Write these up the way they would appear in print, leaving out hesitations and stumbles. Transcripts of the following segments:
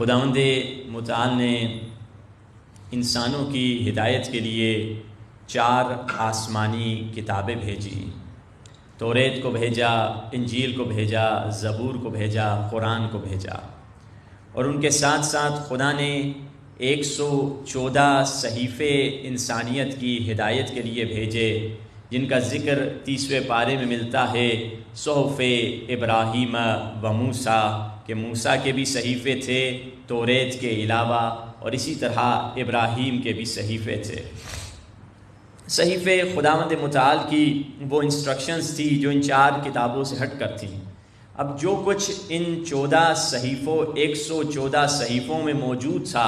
خداوند متعال نے انسانوں کی ہدایت کے لیے 4 آسمانی کتابیں بھیجی۔ توریت کو بھیجا، انجیل کو بھیجا، زبور کو بھیجا، قرآن کو بھیجا، اور ان کے ساتھ ساتھ خدا نے 114 صحیفے انسانیت کی ہدایت کے لیے بھیجے، جن کا ذکر 30ویں پارے میں ملتا ہے، صحف ابراہیم و موسیٰ، کہ موسیٰ کے بھی صحیفے تھے توریت کے علاوہ، اور اسی طرح ابراہیم کے بھی صحیفے تھے۔ صحیفے خداوند متعال کی وہ انسٹرکشنز تھی جو ان 4 کتابوں سے ہٹ کر تھیں۔ اب جو کچھ ان 114 صحیفوں میں موجود تھا،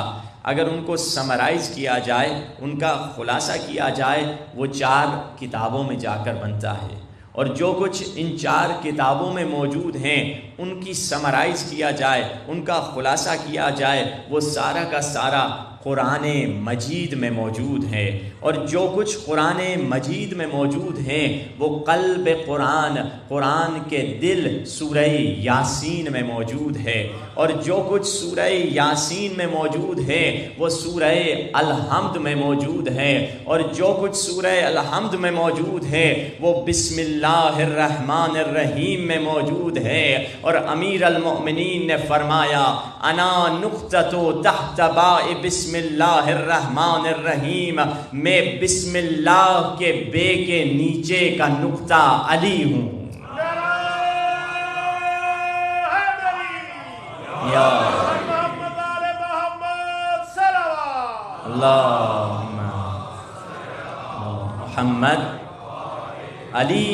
اگر ان کو سمرائز کیا جائے، ان کا خلاصہ کیا جائے، وہ 4 کتابوں میں جا کر بنتا ہے، اور جو کچھ ان 4 کتابوں میں موجود ہیں ان کی سمرائز کیا جائے، ان کا خلاصہ کیا جائے، وہ سارا کا سارا قرآن مجید میں موجود ہے۔ اور جو کچھ قرآن مجید میں موجود ہیں وہ قلب قرآن کے دل سورہ یاسین میں موجود ہے، اور جو کچھ سورہ یاسین میں موجود ہے وہ سورہ الحمد میں موجود ہے، اور جو کچھ سورہ الحمد میں موجود ہے وہ بسم اللہ الرحمن الرحیم میں موجود ہے۔ اور امیر المؤمنین نے فرمایا، انا نقطۃ تحت باء بسم اللہ الرحمن الرحیم، میں بسم اللہ کے بے کے نیچے کا نقطہ علی ہوں۔ یا اللہم محمد۔ علی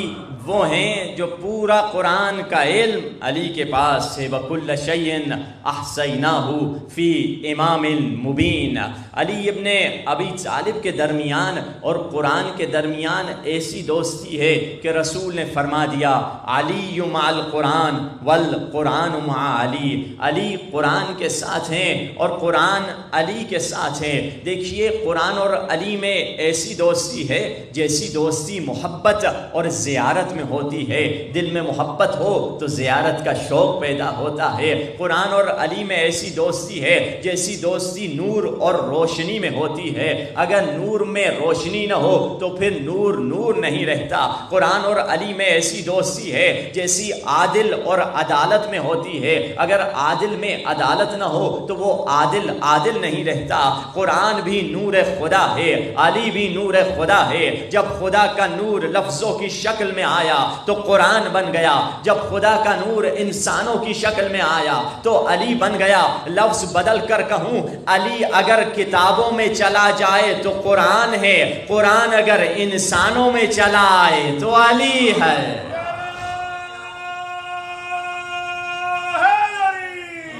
وہ ہیں جو پورا قرآن کا علم علی کے پاس ہے، وَكُلَّ شَيْءٍ أَحْصَيْنَاهُ فِي إِمَامٍ مُبِينٍ۔ علی ابن ابی طالب کے درمیان اور قرآن کے درمیان ایسی دوستی ہے کہ رسول نے فرما دیا، علی مع القرآن والقرآن مع علی، علی قرآن کے ساتھ ہیں اور قرآن علی کے ساتھ ہیں۔ دیکھیے قرآن اور علی میں ایسی دوستی ہے جیسی دوستی محبت اور زیارت میں ہوتی ہے۔ دل میں محبت ہو تو زیارت کا شوق پیدا ہوتا ہے۔ قرآن اور علی میں ایسی دوستی ہے جیسی دوستی نور اور روشنی میں ہوتی ہے۔ اگر نور میں روشنی نہ ہو تو پھر نور نور نہیں رہتا۔ قرآن اور علی میں ایسی دوستی ہے جیسی عادل اور عدالت میں ہوتی ہے۔ اگر عادل میں عدالت نہ ہو تو وہ عادل عادل نہیں رہتا۔ قرآن بھی نور خدا ہے، علی بھی نور خدا ہے۔ جب خدا کا نور لفظوں کی شکل میں آیا تو قرآن بن گیا، جب خدا کا نور انسانوں کی شکل میں آیا تو علی بن گیا۔ لفظ بدل کر کہوں، علی اگر کتابوں میں چلا جائے تو قرآن ہے، قرآن اگر انسانوں میں چلا آئے تو علی ہے۔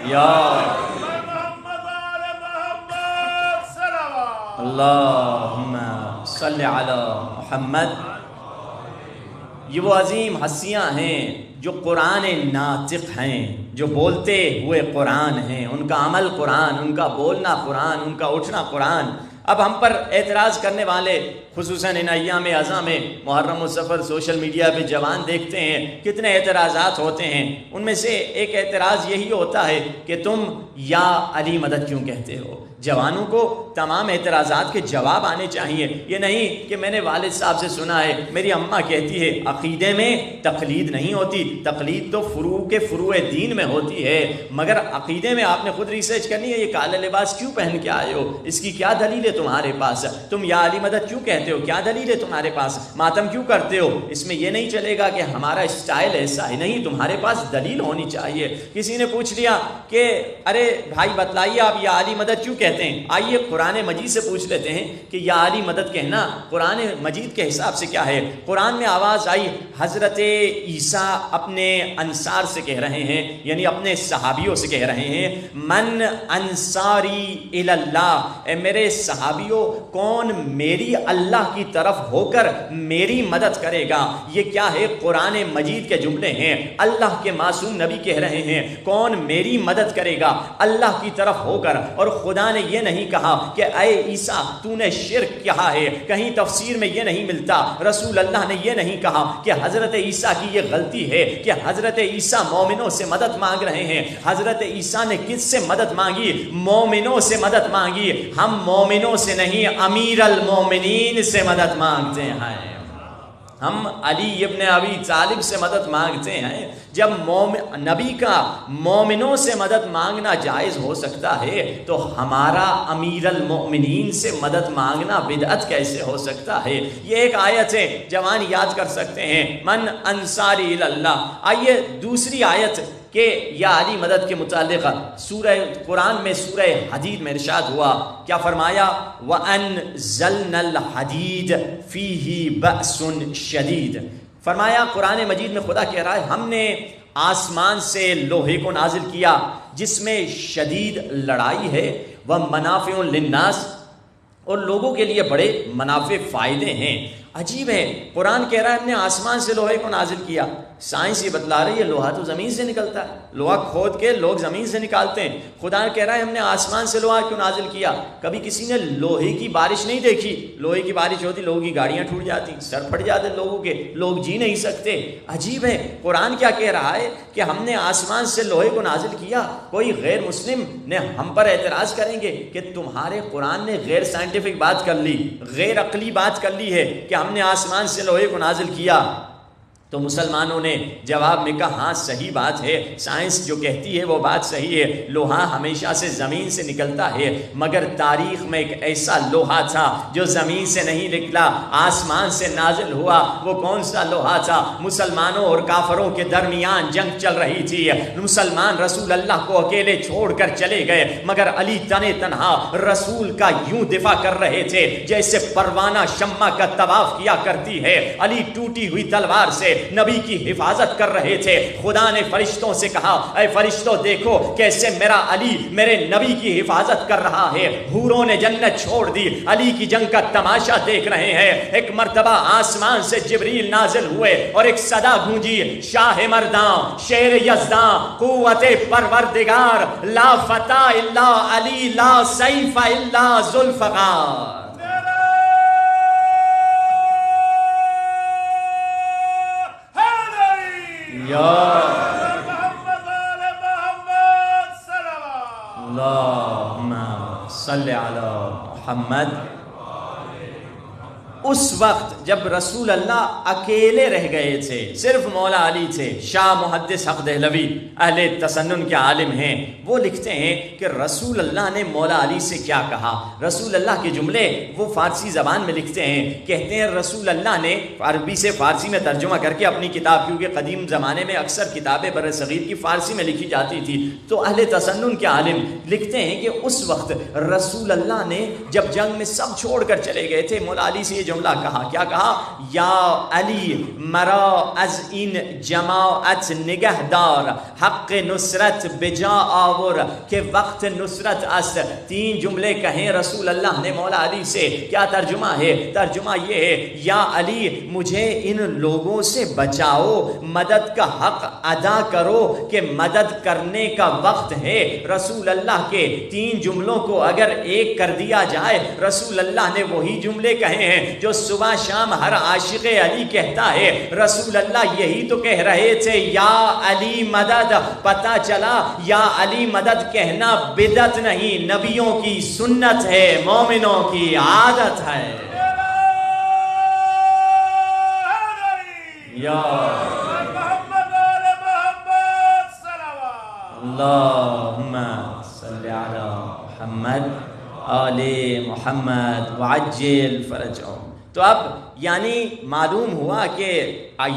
یا اللہم صلی علی محمد۔ یہ وہ عظیم ہستیاں ہیں جو قرآن ناطق ہیں، جو بولتے ہوئے قرآن ہیں، ان کا عمل قرآن، ان کا بولنا قرآن، ان کا اٹھنا قرآن۔ اب ہم پر اعتراض کرنے والے خصوصاً ان ایام اعظم میں محرم و سفر سوشل میڈیا پہ جوان دیکھتے ہیں، کتنے اعتراضات ہوتے ہیں۔ ان میں سے ایک اعتراض یہی ہوتا ہے کہ تم یا علی مدد کیوں کہتے ہو؟ جوانوں کو تمام اعتراضات کے جواب آنے چاہیے۔ یہ نہیں کہ میں نے والد صاحب سے سنا ہے، میری اماں کہتی ہے عقیدے میں تقلید نہیں ہوتی، تقلید تو فروع کے فروع دین میں ہوتی ہے، مگر عقیدے میں آپ نے خود ریسرچ کرنی ہے۔ یہ کالا لباس کیوں پہن کے آئے ہو؟ اس کی کیا دلیل ہے تمہارے پاس؟ تم یا علی مدد کیوں کہتے ہو؟ کیا دلیل ہے تمہارے پاس؟ ماتم کیوں کرتے ہو؟ اس میں یہ نہیں چلے گا کہ ہمارا اسٹائل ایسا ہے، نہیں، تمہارے پاس دلیل ہونی چاہیے۔ کسی نے پوچھ لیا کہ ارے بھائی بتلائیے آپ یا علی مدد کیوں کہتے ہیں؟ آئیے قرآن مجید سے پوچھ لیتے ہیں کہ یا علی مدد کہنا قرآن مجید کے حساب سے کیا ہے۔ قرآن میں آواز آئی، حضرت عیسیٰ اپنے انصار سے کہہ رہے ہیں، یعنی اپنے صحابیوں سے کہہ رہے ہیں، من انصاری الی اللہ، اے میرے صحابی صحابیوں کون میری اللہ کی طرف ہو کر میری مدد کرے گا؟ یہ کیا ہے؟ قرآن مجید کے جملے ہیں، اللہ کے معصوم نبی کہہ رہے ہیں کون میری مدد کرے گا اللہ کی طرف ہو کر۔ اور خدا نے یہ نہیں کہا کہ اے عیسیٰ تو نے شرک کیا ہے، کہیں تفسیر میں یہ نہیں ملتا۔ رسول اللہ نے یہ نہیں کہا کہ حضرت عیسیٰ کی یہ غلطی ہے کہ حضرت عیسیٰ مومنوں سے مدد مانگ رہے ہیں۔ حضرت عیسیٰ نے کس سے مدد مانگی؟ مومنوں سے مدد مانگی۔ ہم مومنوں سے نہیں، امیر المومنین سے مدد مانگتے ہیں۔ ہم علی ابن ابی طالب سے مدد مانگتے ہیں۔ جب نبی کا مومنوں سے مدد مانگنا جائز ہو سکتا ہے تو ہمارا امیر المؤمنین سے مدد مانگنا بدعت کیسے ہو سکتا ہے؟ یہ ایک آیت ہے، جوان یاد کر سکتے ہیں، من انصاری اللہ۔ آئیے دوسری آیت کہ یا علی مدد کے متعلق سورہ قرآن میں سورہ حدید میں ارشاد ہوا، کیا فرمایا؟ وَأَنزَلْنَا الْحَدِيدَ فِيهِ بَأْسٌ شَدِيدٌ۔ فرمایا قرآن مجید میں خدا کہہ رہا ہے ہم نے آسمان سے لوہے کو نازل کیا جس میں شدید لڑائی ہے، وَمَنَافِعٌ لِلنَّاسِ، اور لوگوں کے لیے بڑے منافع فائدے ہیں۔ عجیب ہے، قرآن کہہ رہا ہے ہم نے آسمان سے لوہے کو نازل کیا۔ سائنس یہ بتلا رہی ہے لوہا تو زمین سے نکلتا ہے، لوہا کھود کے لوگ زمین سے نکالتے ہیں۔ خدا کہہ رہا ہے ہم نے آسمان سے لوہا کیوں نازل کیا؟ کبھی کسی نے لوہے کی بارش نہیں دیکھی؟ لوہے کی بارش ہوتی لوگوں کی گاڑیاں ٹوٹ جاتی، سر پھٹ جاتے لوگوں کے، لوگ جی نہیں سکتے۔ عجیب ہے، قرآن کیا کہہ رہا ہے کہ ہم نے آسمان سے لوہے کو نازل کیا۔ کوئی غیر مسلم نے ہم پر اعتراض کریں گے کہ تمہارے قرآن نے غیر سائنٹیفک بات کر لی، غیر عقلی بات کر لی ہے کہ ہم نے آسمان سے لوہے کو نازل کیا۔ تو مسلمانوں نے جواب میں کہا ہاں صحیح بات ہے، سائنس جو کہتی ہے وہ بات صحیح ہے، لوہا ہمیشہ سے زمین سے نکلتا ہے، مگر تاریخ میں ایک ایسا لوہا تھا جو زمین سے نہیں نکلا، آسمان سے نازل ہوا۔ وہ کون سا لوہا تھا؟ مسلمانوں اور کافروں کے درمیان جنگ چل رہی تھی، مسلمان رسول اللہ کو اکیلے چھوڑ کر چلے گئے، مگر علی تنے تنہا رسول کا یوں دفاع کر رہے تھے جیسے پروانہ شمع کا طواف کیا کرتی ہے۔ علی ٹوٹی ہوئی تلوار سے نبی کی حفاظت کر رہے تھے۔ خدا نے فرشتوں سے کہا اے فرشتوں دیکھو کیسے میرا علی میرے نبی کی حفاظت کر رہا ہے۔ حوروں نے جنت چھوڑ دی، علی کی جنگ کا تماشا دیکھ رہے ہیں۔ ایک مرتبہ آسمان سے جبریل نازل ہوئے اور ایک صدا گونجی، شاہ مرداں، شیر یزداں، قوت پروردگار، لا فتح الا علی، لا سیف الا ذوالفقار۔ اللہم صلی علی محمد۔ اس وقت جب رسول اللہ اکیلے رہ گئے تھے، صرف مولا علی تھے، شاہ محدث حق دہلوی اہل تسنن کے عالم ہیں، وہ لکھتے ہیں کہ رسول اللہ نے مولا علی سے کیا کہا۔ رسول اللہ کے جملے وہ فارسی زبان میں لکھتے ہیں، کہتے ہیں رسول اللہ نے عربی سے فارسی میں ترجمہ کر کے اپنی کتاب، کیونکہ قدیم زمانے میں اکثر کتابیں بر صغیر کی فارسی میں لکھی جاتی تھی، تو اہل تسنن کے عالم لکھتے ہیں کہ اس وقت رسول اللہ نے جب جنگ میں سب چھوڑ کر چلے گئے تھے، مولا علی سے یہ جملہ کہا، کیا کہا؟ یا علی مرا از این جماعت نگہدار، حق نصرت بجا آور کہ وقت نصرت است۔ تین جملے کہیں رسول اللہ نے مولا علی سے، کیا ترجمہ ہے؟ ترجمہ یہ ہے یا علی مجھے ان لوگوں سے بچاؤ، مدد کا حق ادا کرو کہ مدد کرنے کا وقت ہے۔ رسول اللہ کے تین جملوں کو اگر ایک کر دیا جائے، رسول اللہ نے وہی جملے کہے ہیں جو صبح شام ہر عاشق علی کہتا ہے۔ رسول اللہ یہی تو کہہ رہے تھے یا علی مدد۔ پتہ چلا یا علی مدد کہنا بدعت نہیں، نبیوں کی سنت ہے، مومنوں کی عادت ہے۔ یا اللہم صلی علی محمد آل محمد وعجل فرجہم۔ تو اب یعنی معلوم ہوا کہ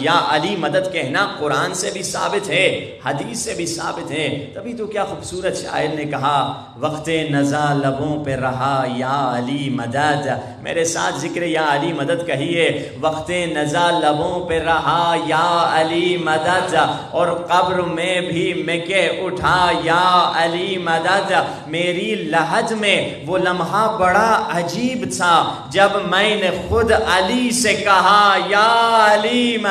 یا علی مدد کہنا قرآن سے بھی ثابت ہے، حدیث سے بھی ثابت ہے. تبھی تو کیا خوبصورت شاعر نے کہا وقت نزا لبوں پہ رہا یا علی مدد. میرے ساتھ ذکر یا علی مدد کہیے. وقت نزا لبوں پہ رہا یا علی مدد، اور قبر میں بھی میں کہہ اٹھا یا علی مدد. میری لحد میں وہ لمحہ بڑا عجیب تھا جب میں نے خود علی سے کہا یا علی مدد.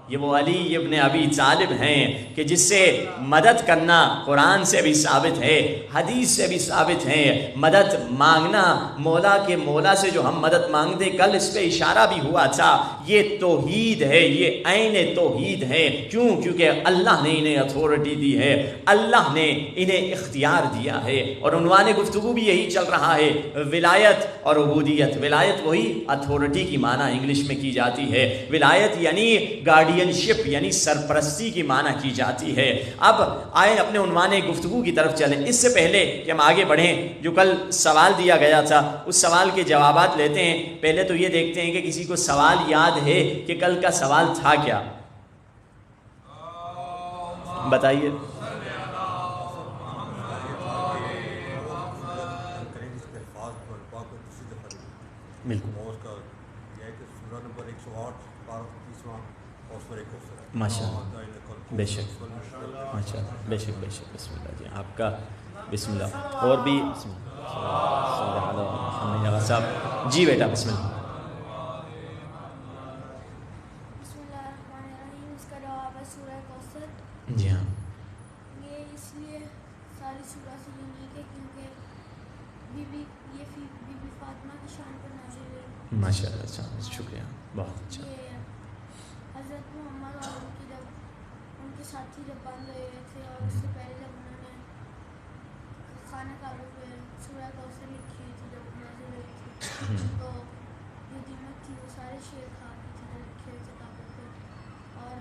یہ وہ علی ابن ابی طالب ہیں کہ جس سے مدد کرنا قرآن سے بھی ثابت ہے، حدیث سے بھی ثابت ہے. مدد مانگنا مولا کے مولا سے جو ہم مدد مانگتے، کل اس پہ اشارہ بھی ہوا تھا، یہ توحید ہے، یہ عین توحید ہے. کیوں؟ کیونکہ اللہ نے انہیں اتھارٹی دی ہے، اللہ نے انہیں اختیار دیا ہے. اور عنوان گفتگو بھی یہی چل رہا ہے، ولایت اور عبودیت. ولایت وہی اتھارٹی کی معنی انگلش میں کی جاتی ہے، ولایت یعنی گارڈین شپ یعنی سرپرستی کی معنی کی جاتی ہے. اب آئے اپنے عنوان گفتگو کی طرف چلیں. اس سے پہلے کہ ہم آگے بڑھیں، جو کل سوال دیا گیا تھا اس سوال کے جوابات لیتے ہیں. پہلے تو یہ دیکھتے ہیں کہ کسی کو سوال یاد ہے کہ کل کا سوال تھا کیا؟ بتائیے. بالکل ماشاء اللہ، بے شک، ماشاء اللہ، بے شک بے شک. بسم اللہ جی آپ کا، بسم اللہ. اور بھی بسم اللہ صاحب جی بیٹا بسم اللہ. بسم اللہ الرحمن الرحیم. اس کا جواب ہے سورہ کوثر. جی ہاں. یہ اس لیے ساری سورہ سے یونیک ہے کیونکہ بی بی فاطمہ کی شان پر نازل ہوئی. ماشاء اللہ، اچھا شکریہ، بہت اچھا. یہ حضرت محمد اور ان کے ساتھی جب بند ہوئے تھے اور اس سے پہلے جب انہوں نے خانہ کعبہ پہ سورہ کوثر لکھی ہوئی تھی جب نازل ہوئی تھی، تو جو دیمک تھی وہ سارے شیر کھا گئی تھی جو لکھے ہوئے تھے کعبہ پہ، اور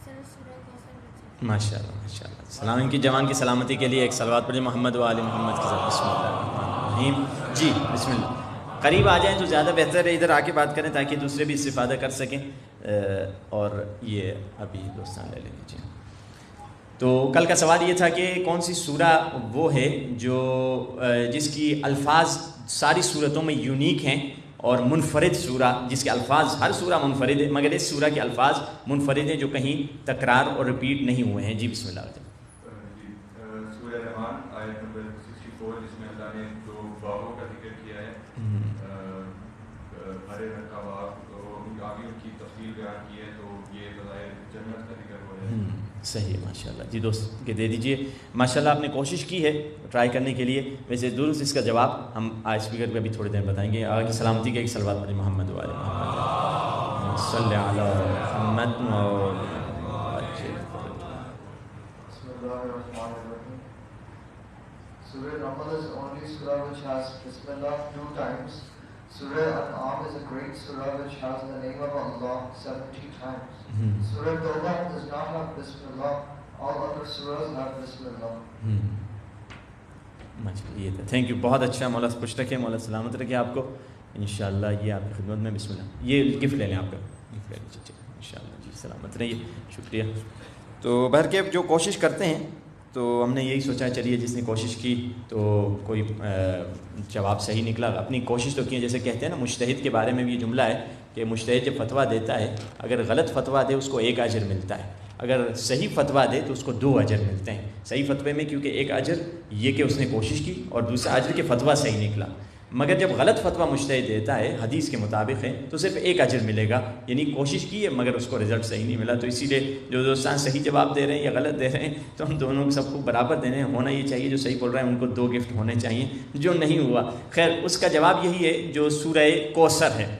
صرف سورہ کوثر بچی. ماشاء اللہ ماشاء اللہ. سلام ان کی جوان کی سلامتی کے لیے ایک صلوات پڑھیں محمد و آل محمد کے ساتھ. بسم اللہ الرحمن الرحیم. جی بسم اللہ. قریب آ جائیں تو زیادہ بہتر ہے، ادھر آ کے بات کریں تاکہ دوسرے بھی استفادہ کر سکیں. اور یہ ابھی دوستان لے لیں گے. جی تو کل کا سوال یہ تھا کہ کون سی سورہ وہ ہے جو جس کی الفاظ ساری صورتوں میں یونیک ہیں، اور منفرد سورہ جس کے الفاظ، ہر سورہ منفرد ہے مگر اس سورہ کے الفاظ منفرد ہیں جو کہیں تکرار اور رپیٹ نہیں ہوئے ہیں. جی بسم اللہ. سورہ رحمان آیت نمبر 64 جس میں اللہ نے دو باغوں کا ذکر کیا ہے، ہرے رنگ کا باغ، تو آگے ان کی تفصیل بیان کی ہے، تو یہ بظاہر جنت کا ذکر ہو رہا ہے. صحیح ہے ماشاء اللہ. جی دوست کے دے دیجئے. ماشاء اللہ آپ نے کوشش کی ہے ٹرائی کرنے کے لیے. ویسے درست اس کا جواب ہم آج اسپیکر پہ ابھی تھوڑی دیر بتائیں گے. آگے کی سلامتی کے ایک صلوات پڑھیں محمد و آل محمد صلی علی محمد. Surah Rahman is only surah which has Bismillah 2 times. Surah Al-An'am is a great surah which has the name of Allah 70 times. Surah Tawbah does not have Bismillah. All other surahs have Bismillah. یہ تھا. Thank you, بہت اچھا. مولا خوش رکھے، مولا سلامت رکھے آپ کو انشاءاللہ. یہ آپ کی خدمت میں. بسم اللہ. یہ گفٹ لے لیں، آپ کا گفٹ لے لیجیے انشاءاللہ. جی سلامت رہیے، شکریہ. تو بہرکیف جو کوشش کرتے ہیں تو ہم نے یہی سوچا چلیے جس نے کوشش کی تو کوئی جواب صحیح نکلا. اپنی کوشش تو کی. جیسے کہتے ہیں نا مجتہد کے بارے میں بھی یہ جملہ ہے کہ مجتہد جب فتویٰ دیتا ہے، اگر غلط فتویٰ دے اس کو 1 اجر ملتا ہے، اگر صحیح فتویٰ دے تو اس کو 2 اجر ملتے ہیں. صحیح فتوے میں کیونکہ 1 اجر یہ کہ اس نے کوشش کی، اور دوسرا اجر کہ فتویٰ صحیح نکلا. مگر جب غلط فتویٰ مجتہد دیتا ہے حدیث کے مطابق ہے تو صرف 1 اجر ملے گا، یعنی کوشش کی ہے مگر اس کو رزلٹ صحیح نہیں ملا. تو اسی لیے جو دوستان صحیح جواب دے رہے ہیں یا غلط دے رہے ہیں تو ہم دونوں سب کو برابر دینے ہیں. ہونا یہ چاہیے جو صحیح بول رہے ہیں ان کو 2 گفٹ ہونے چاہیے. جو نہیں ہوا خیر اس کا جواب یہی ہے جو سورہ کوثر ہے.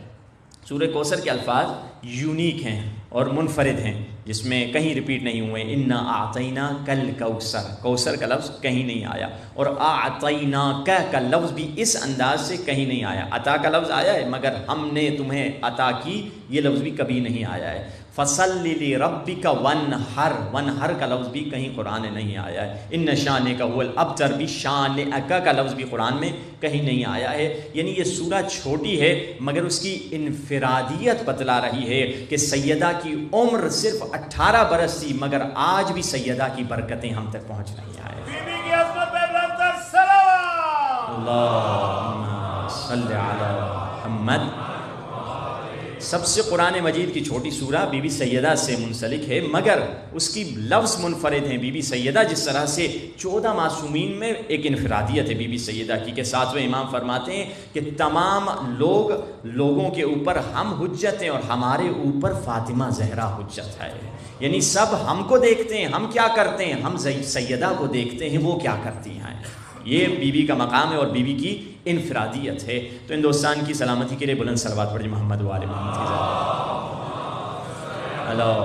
سورہ کوثر کے الفاظ یونیک ہیں اور منفرد ہیں، جس میں کہیں رپیٹ نہیں ہوئے. انا اعطینا کل کوثر، کوثر کا لفظ کہیں نہیں آیا، اور اعطینا کا لفظ بھی اس انداز سے کہیں نہیں آیا. عطا کا لفظ آیا ہے مگر ہم نے تمہیں عطا کی یہ لفظ بھی کبھی نہیں آیا ہے. فصلی لربک ونحر، ونحر کا لفظ بھی کہیں قرآن میں نہیں آیا ہے. ان شانک هو الابتر بھی شانک کا لفظ بھی قرآن میں کہیں نہیں آیا ہے. یعنی یہ سورہ چھوٹی ہے مگر اس کی انفرادیت بتلا رہی ہے کہ سیدہ کی عمر صرف 18 برس تھی مگر آج بھی سیدہ کی برکتیں ہم تک پہنچ نہیں آئے. بیوی کی عظمت پہ برابر صلوات. اللہم صلی علی محمد. سب سے قرآن مجید کی چھوٹی سورہ بی بی سیدہ سے منسلک ہے مگر اس کی لفظ منفرد ہیں بی بی سیدہ. جس طرح سے 14 معصومین میں ایک انفرادیت ہے بی بی سیدہ کی کہ 7ویں امام فرماتے ہیں کہ تمام لوگوں کے اوپر ہم حجت ہیں اور ہمارے اوپر فاطمہ زہرا حجت ہے. یعنی سب ہم کو دیکھتے ہیں ہم کیا کرتے ہیں، ہم سیدہ کو دیکھتے ہیں وہ کیا کرتی ہیں. یہ بی بی کا مقام ہے اور بی بی کی انفرادیت ہے. تو ہندوستان کی سلامتی کے لیے بلند صلوات پڑھیں محمد و آل محمد کی ذات. اللہ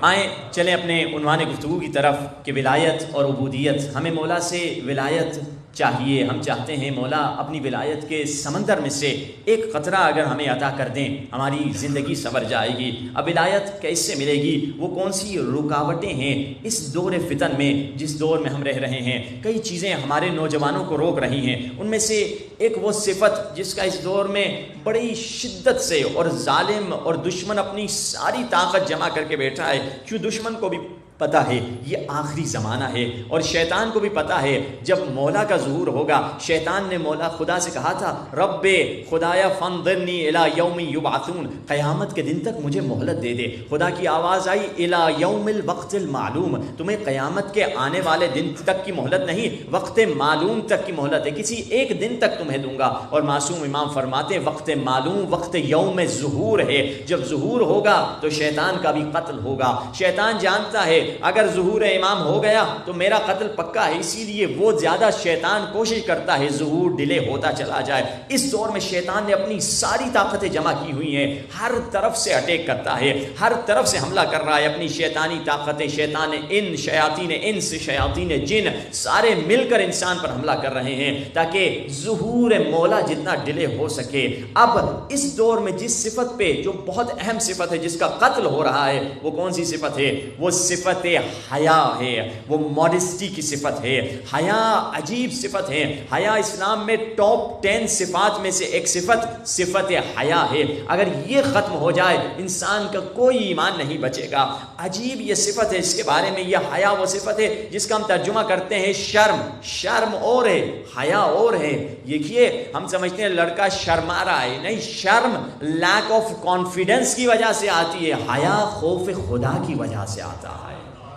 آئیں چلیں اپنے عنوان گفتگو کی طرف کہ ولایت اور عبودیت. ہمیں مولا سے ولایت چاہیے. ہم چاہتے ہیں مولا اپنی ولایت کے سمندر میں سے ایک قطرہ اگر ہمیں عطا کر دیں ہماری زندگی سنور جائے گی. اب ولایت کیسے ملے گی، وہ کون سی رکاوٹیں ہیں اس دور فتن میں جس دور میں ہم رہ رہے ہیں. کئی چیزیں ہمارے نوجوانوں کو روک رہی ہیں. ان میں سے ایک وہ صفت جس کا اس دور میں بڑی شدت سے اور ظالم اور دشمن اپنی ساری طاقت جمع کر کے بیٹھا ہے. کیوں دشمن کو بھی پتہ ہے یہ آخری زمانہ ہے اور شیطان کو بھی پتہ ہے جب مولا کا ظہور ہوگا. شیطان نے مولا خدا سے کہا تھا رب خدایا فانظرنی الی یوم یبعثون، قیامت کے دن تک مجھے مہلت دے دے. خدا کی آواز آئی الی یوم الوقت المعلوم، تمہیں قیامت کے آنے والے دن تک کی مہلت نہیں، وقت معلوم تک کی مہلت ہے، کسی ایک دن تک تمہیں دوں گا. اور معصوم امام فرماتے ہیں وقت معلوم وقت یوم ظہور ہے. جب ظہور ہوگا تو شیطان کا بھی قتل ہوگا. شیطان جانتا ہے اگر ظہور امام ہو گیا تو میرا قتل پکا ہے، اسی لیے وہ زیادہ شیطان کوشش کرتا ہے ظہور ڈیلے ہوتا چلا جائے. اس دور میں شیطان نے اپنی ساری طاقتیں جمع کی ہوئی ہیں، ہر طرف سے اٹیک کرتا ہے، ہر طرف سے حملہ کر رہا ہے. اپنی شیطانی طاقتیں، شیطان ان، شیاطین انس، شیاطین جن، سارے مل کر انسان پر حملہ کر رہے ہیں تاکہ ظہور مولا جتنا ڈیلے ہو سکے. اب اس دور میں جس صفت پہ جو بہت اہم صفت ہے جس کا قتل ہو رہا ہے وہ کون سی صفت ہے؟ وہ صفت حیا ہے، وہ ماڈسٹی کی صفت ہے. حیا عجیب صفت ہے. حیا اسلام میں ٹاپ 10 صفات میں سے ایک صفت حیا ہے. اگر یہ ختم ہو جائے انسان کا کوئی ایمان نہیں بچے گا. عجیب یہ صفت ہے. اس کے بارے میں یہ حیا وہ صفت ہے جس کا ہم ترجمہ کرتے ہیں شرم. شرم اور ہے، حیا اور ہے. دیکھیے ہم سمجھتے ہیں لڑکا شرما رہا ہے، نہیں، شرم لیک آف کانفیڈنس کی وجہ سے آتی ہے، حیا خوف خدا کی وجہ سے آتا ہے.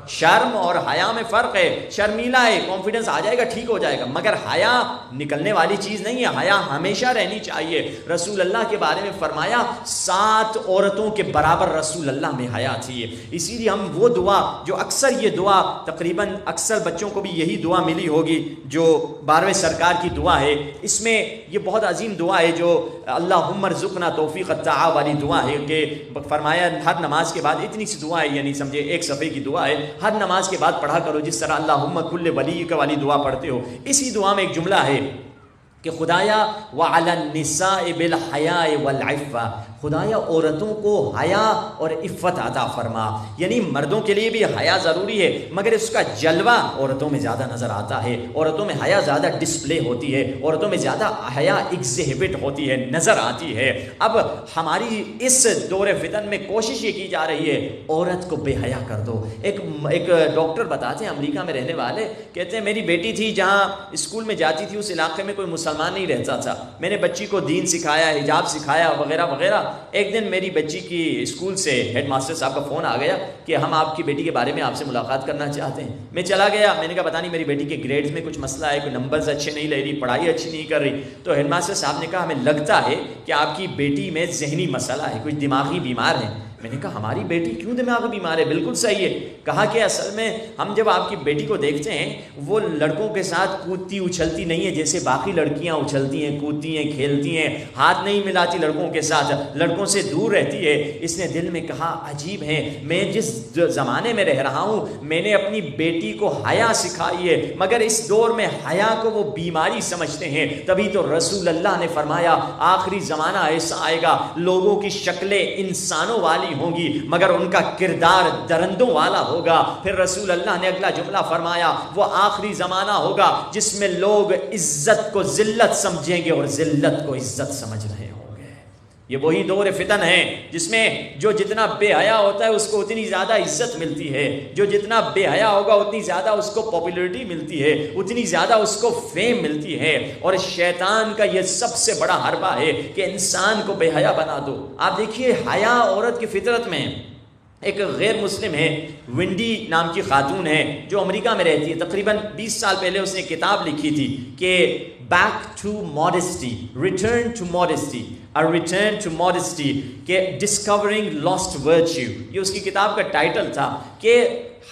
شرم اور حیا میں فرق ہے. شرمیلا ہے، کانفیڈنس آ جائے گا، ٹھیک ہو جائے گا، مگر حیا نکلنے والی چیز نہیں ہے. حیا ہمیشہ رہنی چاہیے. رسول اللہ کے بارے میں فرمایا 7 عورتوں کے برابر رسول اللہ میں حیا تھی. اسی لیے ہم وہ دعا جو اکثر، یہ دعا تقریباً اکثر بچوں کو بھی یہی دعا ملی ہوگی جو 12ویں سرکار کی دعا ہے. اس میں یہ بہت عظیم دعا ہے جو اللہم ارزقنا توفیق الطاعہ والی دعا ہے کہ فرمایا ہر نماز کے بعد اتنی سی دعا ہے، یعنی سمجھے ایک صفحے کی دعا ہے، ہر نماز کے بعد پڑھا کرو جس طرح اللہم کل ولیک والی دعا پڑھتے ہو. اسی دعا میں ایک جملہ ہے کہ خدایا وعلی النساء بالحیاء والعفہ، خدایا عورتوں کو حیا اور عفت عطا فرما. یعنی مردوں کے لیے بھی حیا ضروری ہے مگر اس کا جلوہ عورتوں میں زیادہ نظر آتا ہے. عورتوں میں حیا زیادہ ڈسپلے ہوتی ہے، عورتوں میں زیادہ حیا ایگزہبٹ ہوتی ہے، نظر آتی ہے. اب ہماری اس دور فتن میں کوشش یہ کی جا رہی ہے عورت کو بے حیا کر دو. ایک ڈاکٹر بتاتے ہیں امریکہ میں رہنے والے، کہتے ہیں میری بیٹی تھی جہاں اسکول میں جاتی تھی اس علاقے میں کوئی مسلمان نہیں رہتا تھا. میں نے بچی کو دین سکھایا، حجاب سکھایا وغیرہ وغیرہ. ایک دن میری بچی کی اسکول سے ہیڈ ماسٹر صاحب کا فون آ گیا کہ ہم آپ کی بیٹی کے بارے میں آپ سے ملاقات کرنا چاہتے ہیں. میں چلا گیا، میں نے کہا پتہ نہیں میری بیٹی کے گریڈز میں کچھ مسئلہ ہے، کوئی نمبرز اچھے نہیں لے رہی، پڑھائی اچھی نہیں کر رہی. تو ہیڈ ماسٹر صاحب نے کہا ہمیں لگتا ہے کہ آپ کی بیٹی میں ذہنی مسئلہ ہے، کچھ دماغی بیمار ہے. میں نے کہا ہماری بیٹی کیوں دماغ بیمار ہے؟ بالکل صحیح ہے. کہا کہ اصل میں ہم جب آپ کی بیٹی کو دیکھتے ہیں وہ لڑکوں کے ساتھ کودتی اچھلتی نہیں ہے جیسے باقی لڑکیاں اچھلتی ہیں کودتی ہیں کھیلتی ہیں, ہاتھ نہیں ملاتی لڑکوں کے ساتھ, لڑکوں سے دور رہتی ہے. اس نے دل میں کہا عجیب ہے, میں جس زمانے میں رہ رہا ہوں میں نے اپنی بیٹی کو حیا سکھائی ہے مگر اس دور میں حیا کو وہ بیماری سمجھتے ہیں. تبھی تو رسول اللہ نے فرمایا آخری زمانہ ایسا آئے گا لوگوں کی شکلیں انسانوں والی ہوں گی مگر ان کا کردار درندوں والا ہوگا. پھر رسول اللہ نے اگلا جملہ فرمایا وہ آخری زمانہ ہوگا جس میں لوگ عزت کو ذلت سمجھیں گے اور ذلت کو عزت سمجھ رہے ہوں گے. یہ وہی دور فتن ہے جس میں جو جتنا بے حیا ہوتا ہے اس کو اتنی زیادہ عزت ملتی ہے, جو جتنا بے حیا ہوگا اتنی زیادہ اس کو پاپولرٹی ملتی ہے, اتنی زیادہ اس کو فیم ملتی ہے. اور شیطان کا یہ سب سے بڑا حربہ ہے کہ انسان کو بے حیا بنا دو. آپ دیکھیے حیا عورت کی فطرت میں. ایک غیر مسلم ہے ونڈی نام کی خاتون ہے جو امریکہ میں رہتی ہے, تقریباً 20 سال پہلے اس نے کتاب لکھی تھی کہ back to modesty, return to modesty, return to modesty, کہ ڈسکورنگ لاسٹ ورچیو. یہ اس کی کتاب کا ٹائٹل تھا کہ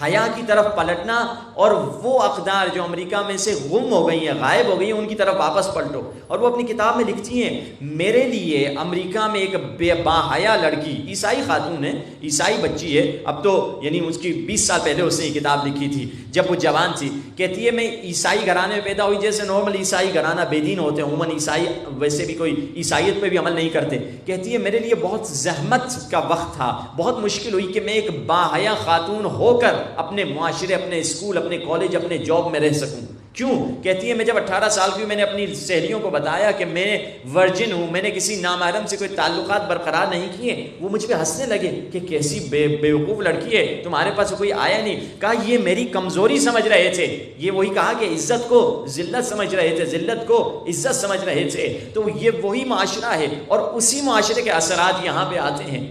حیا کی طرف پلٹنا اور وہ اقدار جو امریکہ میں سے گم ہو گئی ہیں غائب ہو گئی ہیں ان کی طرف واپس پلٹو. اور وہ اپنی کتاب میں لکھتی ہیں میرے لیے امریکہ میں ایک بے باحیا لڑکی, عیسائی خاتون ہے, عیسائی بچی ہے, اب تو یعنی اس کی 20 سال پہلے اس نے یہ کتاب لکھی تھی جب وہ جوان تھی. کہتی ہے میں عیسائی گھرانے میں پیدا ہوئی, جیسے نارمل عیسائی گھرانہ بے دین ہوتے ہیں, عموماً عیسائی ویسے بھی کوئی عیسائیت پہ بھی عمل نہیں کرتے. کہتی ہے میرے لیے بہت زحمت کا وقت تھا, بہت مشکل ہوئی کہ میں ایک باحیا خاتون ہو کر اپنے معاشرے, اپنے اسکول, اپنے کالج, اپنے جاب میں رہ سکوں. کیوں؟ کہتی ہے میں جب 18 سال کی میں نے اپنی سہیلیوں کو بتایا کہ میں ورجن ہوں, میں نے کسی نامحرم سے کوئی تعلقات برقرار نہیں کیے, وہ مجھ پہ ہنسنے لگے کہ کیسی بیوقوف لڑکی ہے, تمہارے پاس کوئی آیا نہیں. کہا یہ میری کمزوری سمجھ رہے تھے, یہ وہی کہا کہ عزت کو ذلت سمجھ رہے تھے, ذلت کو عزت سمجھ رہے تھے. تو یہ وہی معاشرہ ہے اور اسی معاشرے کے اثرات یہاں پہ آتے ہیں.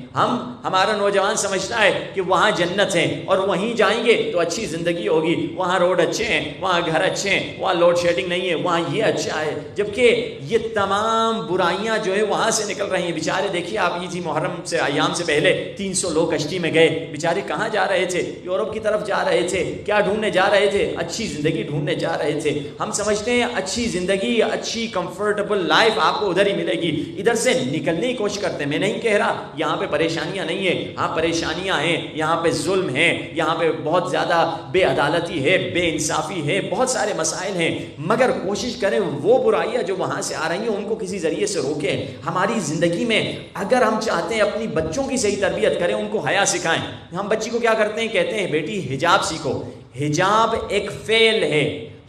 ہمارا نوجوان سمجھتا ہے کہ وہاں جنت ہے اور وہیں جائیں گے تو اچھی زندگی ہوگی, وہاں روڈ اچھے ہیں, وہاں گھر اچھے ہیں, وہاں لوڈ شیڈنگ نہیں ہے, وہاں یہ اچھا ہے. جبکہ یہ تمام برائیاں جو ہے وہاں سے نکل رہی ہیں. بیچارے دیکھیے آپ, یہ تھی محرم سے ایام سے پہلے 300 لوگ کشتی میں گئے, بیچارے کہاں جا رہے تھے؟ یورپ کی طرف جا رہے تھے. کیا ڈھونڈنے جا رہے تھے؟ اچھی زندگی ڈھونڈنے جا رہے تھے. ہم سمجھتے ہیں اچھی زندگی, اچھی کمفرٹیبل لائف آپ کو ادھر ہی ملے گی, ادھر سے نکلنے کی کوشش کرتے ہیں. میں نہیں کہہ رہا یہاں پہ پریشانیاں نہیں ہیں, ہاں پریشانیاں ہیں, یہاں پہ ظلم ہے, یہاں پہ بہت زیادہ بے عدالتی ہے, بے انصافی ہے, بہت سارے مسائل ہیں, مگر کوشش کریں وہ برائیاں جو وہاں سے آ رہی ہیں ان کو کسی ذریعے سے روکیں. ہماری زندگی میں اگر ہم چاہتے ہیں اپنی بچوں کی صحیح تربیت کریں, ان کو حیا سکھائیں. ہم بچی کو کیا کرتے ہیں؟ کہتے ہیں بیٹی حجاب سیکھو. حجاب ایک فعل ہے,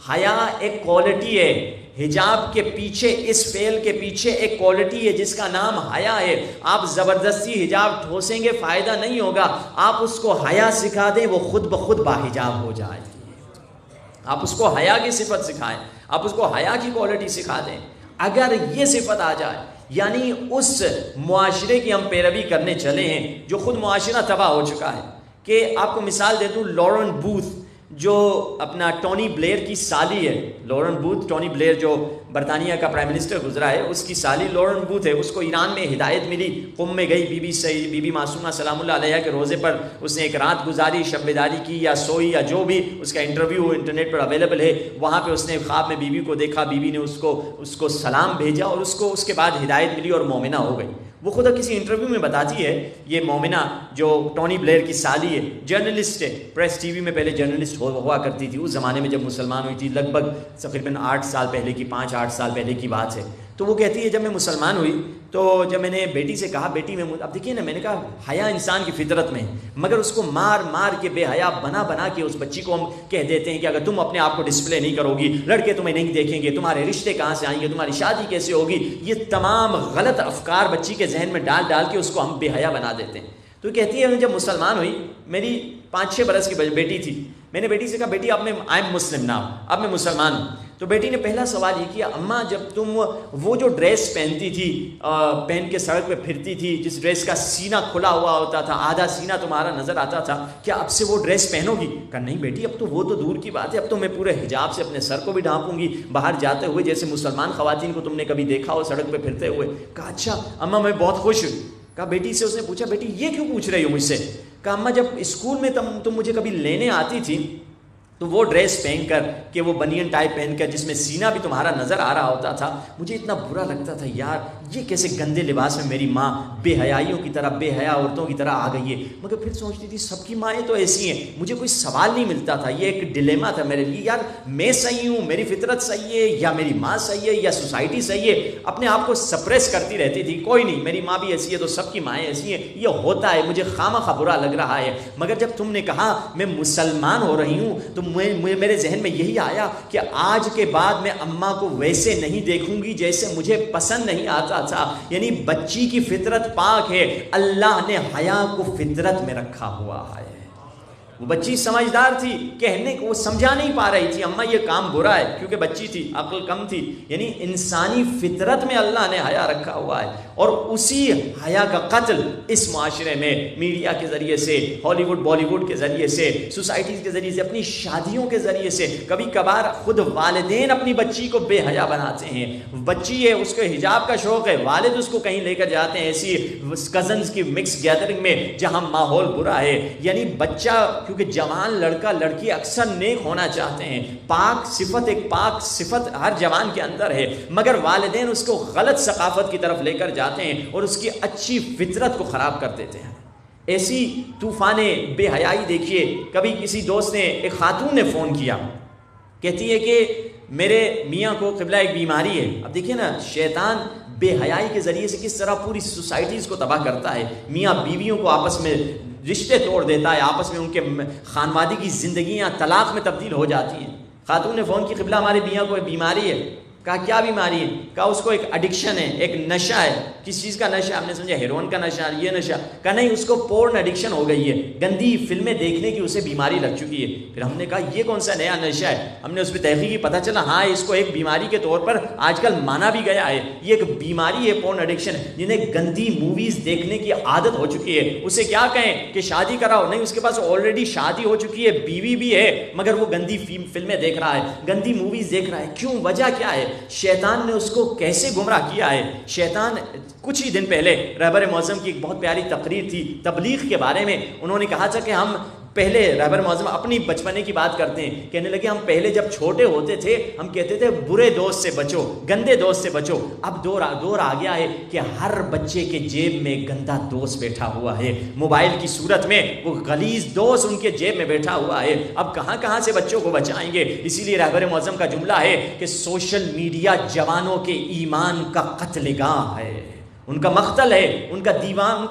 حیا ایک کوالٹی ہے. حجاب کے پیچھے, اس فعل کے پیچھے ایک کوالٹی ہے جس کا نام حیا ہے. آپ زبردستی حجاب ٹھوسیں گے فائدہ نہیں ہوگا. آپ اس کو حیا سکھا دیں, وہ خود بخود باحجاب ہو جائے گی. آپ اس کو حیا کی صفت سکھائیں, آپ اس کو حیا کی کوالٹی سکھا دیں. اگر یہ صفت آ جائے, یعنی اس معاشرے کی ہم پیروی کرنے چلے ہیں جو خود معاشرہ تباہ ہو چکا ہے. کہ آپ کو مثال دے دوں, لارن بوتھ جو اپنا ٹونی بلیئر کی سالی ہے, لارن بوتھ, ٹونی بلیئر جو برطانیہ کا پرائم منسٹر گزرا ہے, اس کی سالی لارن بوتھ ہے. اس کو ایران میں ہدایت ملی, قم میں گئی, بی بی معصومہ سلام اللہ علیہ کے روزے پر اس نے ایک رات گزاری, شب بیداری کی یا سوئی یا جو بھی, اس کا انٹرویو انٹرنیٹ پر اویلیبل ہے. وہاں پہ اس نے خواب میں بیوی کو دیکھا, بیوی نے اس کو سلام بھیجا اور اس کے بعد ہدایت ملی اور مومنہ ہو گئی. وہ خود کسی انٹرویو میں بتاتی ہے, یہ مومنہ جو ٹونی بلیئر کی سالی ہے, جرنلسٹ ہے, پریس ٹی وی میں پہلے جرنلسٹ ہوا کرتی تھی اس زمانے میں جب مسلمان ہوئی تھی, لگ بھگ تقریباً 8 سال پہلے کی, 5-8 سال پہلے کی بات ہے. تو وہ کہتی ہے جب میں مسلمان ہوئی تو جب میں نے بیٹی سے کہا, بیٹی میں, اب دیکھیے نا, میں نے کہا حیا انسان کی فطرت میں, مگر اس کو مار مار کے بے حیا بنا کے اس بچی کو ہم کہہ دیتے ہیں کہ اگر تم اپنے آپ کو ڈسپلے نہیں کرو گی, لڑکے تمہیں نہیں دیکھیں گے, تمہارے رشتے کہاں سے آئیں گے, تمہاری شادی کیسے ہوگی. یہ تمام غلط افکار بچی کے ذہن میں ڈال کے اس کو ہم بے حیا بنا دیتے ہیں. تو کہتی ہے جب مسلمان ہوئی, میری 5-6 برس کی بیٹی تھی, میں نے بیٹی سے کہا بیٹی اب میں آئی ایم مسلم ناؤ, اب میں مسلمان ہوں. تو بیٹی نے پہلا سوال یہ کیا, اماں جب تم وہ جو ڈریس پہنتی تھی, پہن کے سڑک پہ پھرتی تھی, جس ڈریس کا سینہ کھلا ہوا ہوتا تھا, آدھا سینہ تمہارا نظر آتا تھا, کیا اب سے وہ ڈریس پہنو گی؟ کہا نہیں بیٹی, اب تو وہ تو دور کی بات ہے, اب تو میں پورے حجاب سے اپنے سر کو بھی ڈھانپوں گی باہر جاتے ہوئے, جیسے مسلمان خواتین کو تم نے کبھی دیکھا ہو سڑک پہ پھرتے ہوئے. کہا اچھا اماں میں بہت خوش ہوں. کہا بیٹی سے، اس نے پوچھا بیٹی یہ کیوں پوچھ رہی ہو مجھ سے؟ کہا اماں جب اسکول میں تم مجھے کبھی لینے آتی تھی تو وہ ڈریس پہن کر کہ وہ بنین ٹائپ پہن کر جس میں سینہ بھی تمہارا نظر آ رہا ہوتا تھا، مجھے اتنا برا لگتا تھا یار یہ کیسے گندے لباس میں میری ماں بے حیائیوں کی طرح، بے حیا عورتوں کی طرح آ گئی ہے. مگر پھر سوچتی تھی سب کی مائیں تو ایسی ہیں، مجھے کوئی سوال نہیں ملتا تھا. یہ ایک ڈیلیما تھا میرے لیے، یار میں صحیح ہوں، میری فطرت صحیح ہے، یا میری ماں صحیح ہے، یا سوسائٹی صحیح ہے. اپنے آپ کو سپریس کرتی رہتی تھی، کوئی نہیں میری ماں بھی ایسی ہے تو سب کی مائیں ایسی ہیں، یہ ہوتا ہے، مجھے خواہ برا لگ رہا ہے. مگر جب تم نے کہا میں مسلمان ہو رہی ہوں تو میرے ذہن میں یہی آیا کہ آج کے بعد میں اماں کو ویسے نہیں دیکھوں گی جیسے مجھے پسند نہیں آتا تھا. یعنی بچی کی فطرت پاک ہے، اللہ نے حیا کو فطرت میں رکھا ہوا ہے. وہ بچی سمجھدار تھی، کہنے کو وہ سمجھا نہیں پا رہی تھی اماں یہ کام برا ہے، کیونکہ بچی تھی، عقل کم تھی. یعنی انسانی فطرت میں اللہ نے حیا رکھا ہوا ہے. اور اسی حیا کا قتل اس معاشرے میں میڈیا کے ذریعے سے، ہالی ووڈ بالی ووڈ کے ذریعے سے، سوسائٹیز کے ذریعے سے، اپنی شادیوں کے ذریعے سے، کبھی کبھار خود والدین اپنی بچی کو بے حیا بناتے ہیں. بچی ہے، اس کو حجاب کا شوق ہے، والد اس کو کہیں لے کر جاتے ہیں ایسی کزنز کی مکس گیدرنگ میں جہاں ماحول برا ہے. یعنی بچہ، کیونکہ جوان لڑکا لڑکی اکثر نیک ہونا چاہتے ہیں، پاک صفت، ایک پاک صفت ہر جوان کے اندر ہے، مگر والدین اس کو غلط ثقافت کی طرف لے کر جاتے ہیں اور اس کی اچھی فطرت کو خراب کر دیتے ہیں. ایسی طوفان بے حیائی دیکھیے. کبھی کسی دوست نے، ایک خاتون نے فون کیا، کہتی ہے کہ میرے میاں کو قبلہ ایک بیماری ہے. اب دیکھیے نا شیطان بے حیائی کے ذریعے سے کس طرح پوری سوسائٹیز کو تباہ کرتا ہے. میاں بیویوں کو آپس میں رشتے توڑ دیتا ہے، آپس میں ان کے خانوادگی کی زندگیاں طلاق میں تبدیل ہو جاتی ہیں. خاتون نے فون کی، قبلہ ہمارے میاں کو ایک بیماری ہے. کہا کیا بیماری ہے؟ کہا اس کو ایک ایڈکشن ہے، ایک نشہ ہے. کس چیز کا نشہ؟ ہم نے سمجھا ہیروئن کا نشہ، یہ نشہ. کہا نہیں، اس کو پورن ایڈکشن ہو گئی ہے، گندی فلمیں دیکھنے کی اسے بیماری لگ چکی ہے. پھر ہم نے کہا یہ کون سا نیا نشہ ہے؟ ہم نے اس پہ تحقیق کی، پتہ چلا ہاں اس کو ایک بیماری کے طور پر آج کل مانا بھی گیا ہے. یہ ایک بیماری ہے پورن ایڈکشن، جنہیں گندی موویز دیکھنے کی عادت ہو چکی ہے. اسے کیا کہیں کہ شادی کراؤ؟ نہیں، اس کے پاس آلریڈی شادی ہو چکی ہے، بیوی بھی ہے، مگر وہ گندی فلمیں دیکھ رہا ہے، گندی موویز دیکھ رہا ہے. کیوں؟ وجہ کیا ہے؟ شیطان نے اس کو کیسے گمراہ کیا ہے. شیطان کچھ ہی دن پہلے رہبر معظم کی ایک بہت پیاری تقریر تھی تبلیغ کے بارے میں. انہوں نے کہا تھا کہ ہم پہلے، رہبر معظم اپنی بچپنے کی بات کرتے ہیں، کہنے لگے ہم پہلے جب چھوٹے ہوتے تھے ہم کہتے تھے برے دوست سے بچو، گندے دوست سے بچو. اب دور آ گیا ہے کہ ہر بچے کے جیب میں گندا دوست بیٹھا ہوا ہے، موبائل کی صورت میں وہ غلیظ دوست ان کے جیب میں بیٹھا ہوا ہے. اب کہاں سے بچوں کو بچائیں گے؟ اسی لیے رہبر معظم کا جملہ ہے کہ سوشل میڈیا جوانوں کے ایمان کا قتل گاہ ہے، ان کا مقتل ہے، ان کا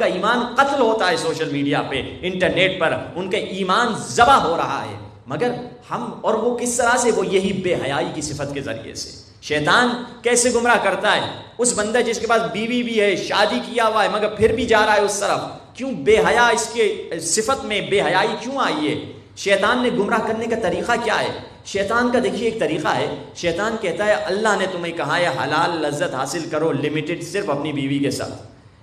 ایمان قتل ہوتا ہے سوشل میڈیا پہ، انٹرنیٹ پر ان کا ایمان ذبح ہو رہا ہے. مگر ہم، اور وہ کس طرح سے؟ وہ یہی بے حیائی کی صفت کے ذریعے سے. شیطان کیسے گمراہ کرتا ہے اس بندہ جس کے پاس بیوی بھی ہے، شادی کیا ہوا ہے، مگر پھر بھی جا رہا ہے اس طرف. کیوں؟ بے حیا، اس کے صفت میں بے حیائی کیوں آئی ہے؟ شیطان نے گمراہ کرنے کا طریقہ کیا ہے؟ شیطان کا دیکھیے ایک طریقہ ہے. شیطان کہتا ہے اللہ نے تمہیں کہا ہے حلال لذت حاصل کرو، لمیٹڈ، صرف اپنی بیوی کے ساتھ،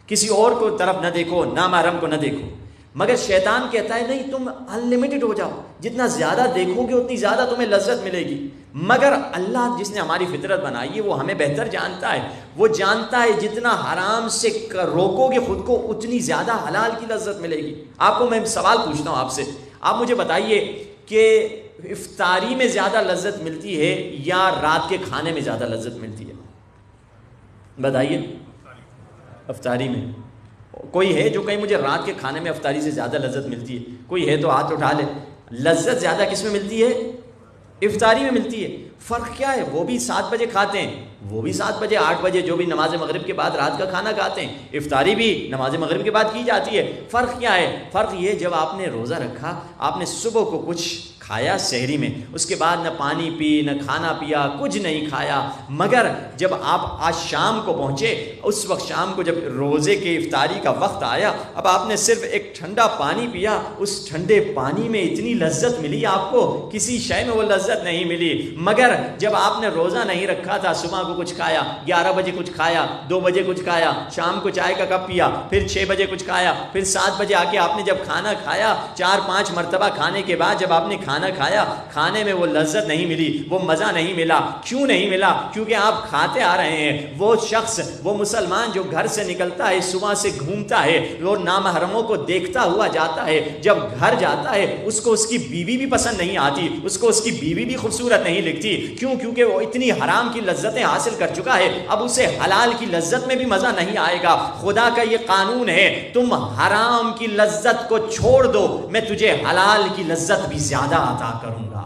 کسی اور کو طرف نہ دیکھو، نامحرم کو نہ دیکھو. مگر شیطان کہتا ہے نہیں، تم ان لمیٹڈ ہو جاؤ، جتنا زیادہ دیکھو گے اتنی زیادہ تمہیں لذت ملے گی. مگر اللہ جس نے ہماری فطرت بنائی ہے وہ ہمیں بہتر جانتا ہے. وہ جانتا ہے جتنا حرام سے روکو گے خود کو اتنی زیادہ حلال کی لذت ملے گی. آپ کو میں سوال پوچھتا ہوں آپ سے، آپ مجھے بتائیے کہ افطاری میں زیادہ لذت ملتی ہے یا رات کے کھانے میں زیادہ لذت ملتی ہے؟ بتائیے. افطاری میں. کوئی ہے جو کہیں مجھے رات کے کھانے میں افطاری سے زیادہ لذت ملتی ہے؟ کوئی ہے تو ہاتھ اٹھا لے. لذت زیادہ کس میں ملتی ہے؟ افطاری میں ملتی ہے. فرق کیا ہے؟ وہ بھی 7 بجے کھاتے ہیں، وہ بھی 7 بجے 8 بجے جو بھی نماز مغرب کے بعد رات کا کھانا کھاتے ہیں، افطاری بھی نماز مغرب کے بعد کی جاتی ہے. فرق کیا ہے؟ فرق یہ جب آپ نے روزہ رکھا، آپ نے صبح کو کچھ کھایا سحری میں، اس کے بعد نہ پانی پی نہ کھانا پیا، کچھ نہیں کھایا، مگر جب آپ آج شام کو پہنچے، اس وقت شام کو جب روزے کے افطاری کا وقت آیا، اب آپ نے صرف ایک ٹھنڈا پانی پیا، اس ٹھنڈے پانی میں اتنی لذت ملی آپ کو، کسی شے میں وہ لذت نہیں ملی. مگر جب آپ نے روزہ نہیں رکھا تھا، صبح کو کچھ کھایا، 11 بجے کچھ کھایا، 2 بجے کچھ کھایا، شام کو چائے کا کپ پیا، پھر 6 بجے کچھ کھایا، پھر 7 بجے آ کے آپ نے جب کھانا کھایا، 4-5 مرتبہ کھانے کے بعد جب آپ نے کھانا کھانا کھایا, کھانے میں وہ لذت نہیں ملی, وہ مزہ نہیں ملا. کیوں نہیں ملا؟ کیونکہ آپ کھاتے آ رہے ہیں. وہ شخص, وہ مسلمان جو گھر سے نکلتا ہے, صبح سے گھومتا ہے, وہ نامحرموں کو دیکھتا ہوا جاتا ہے, جب گھر جاتا ہے اس کو اس کی بیوی بھی پسند نہیں آتی, اس کو اس کی بیوی بھی خوبصورت نہیں لگتی. کیوں؟ کیونکہ وہ اتنی حرام کی لذتیں حاصل کر چکا ہے, اب اسے حلال کی لذت میں بھی مزہ نہیں آئے گا. خدا کا یہ قانون ہے, تم حرام کی لذت کو چھوڑ دو, میں تجھے حلال کی لذت بھی زیادہ عطا کروں گا.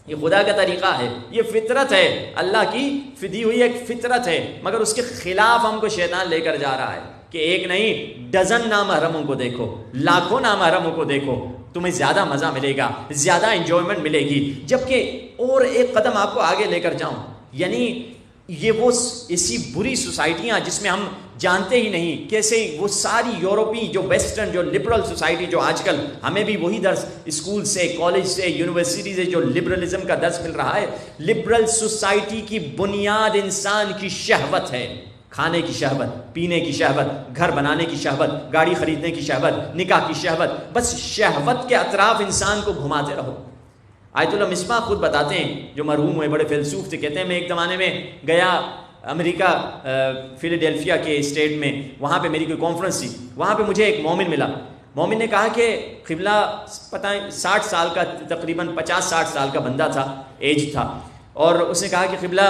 یہ خدا کا طریقہ ہے, یہ فطرت ہے, اللہ کی فدی ہوئی ایک فطرت ہے. مگر اس کے خلاف ہم کو شیطان لے کر جا رہا ہے کہ ایک نہیں ڈزن نامحرموں کو دیکھو, لاکھوں نامحرموں کو دیکھو, تمہیں زیادہ مزہ ملے گا, زیادہ انجوائمنٹ ملے گی. جبکہ اور ایک قدم آپ کو آگے لے کر جاؤں, یعنی یہ وہ ایسی بری سوسائٹیاں جس میں ہم جانتے ہی نہیں کیسے وہ ساری یورپی جو ویسٹرن جو لبرل سوسائٹی, جو آج کل ہمیں بھی وہی درس اسکول سے, کالج سے, یونیورسٹی سے جو لبرلزم کا درس مل رہا ہے. لبرل سوسائٹی کی بنیاد انسان کی شہوت ہے, کھانے کی شہوت, پینے کی شہوت, گھر بنانے کی شہوت, گاڑی خریدنے کی شہوت, نکاح کی شہوت. بس شہوت کے اطراف انسان کو گھماتے رہو. آیت اللہ مصباح خود بتاتے ہیں, جو مرحوم ہوئے بڑے فیلسوف تھے, کہتے ہیں میں ایک زمانے میں گیا امریکہ, فیلاڈیلفیا کے اسٹیٹ میں, وہاں پہ میری کوئی کانفرنس تھی. وہاں پہ مجھے ایک مومن ملا. مومن نے کہا کہ قبلہ پتہ 60 سال کا, تقریباً 50-60 سال کا بندہ تھا, ایج تھا, اور اس نے کہا کہ قبلہ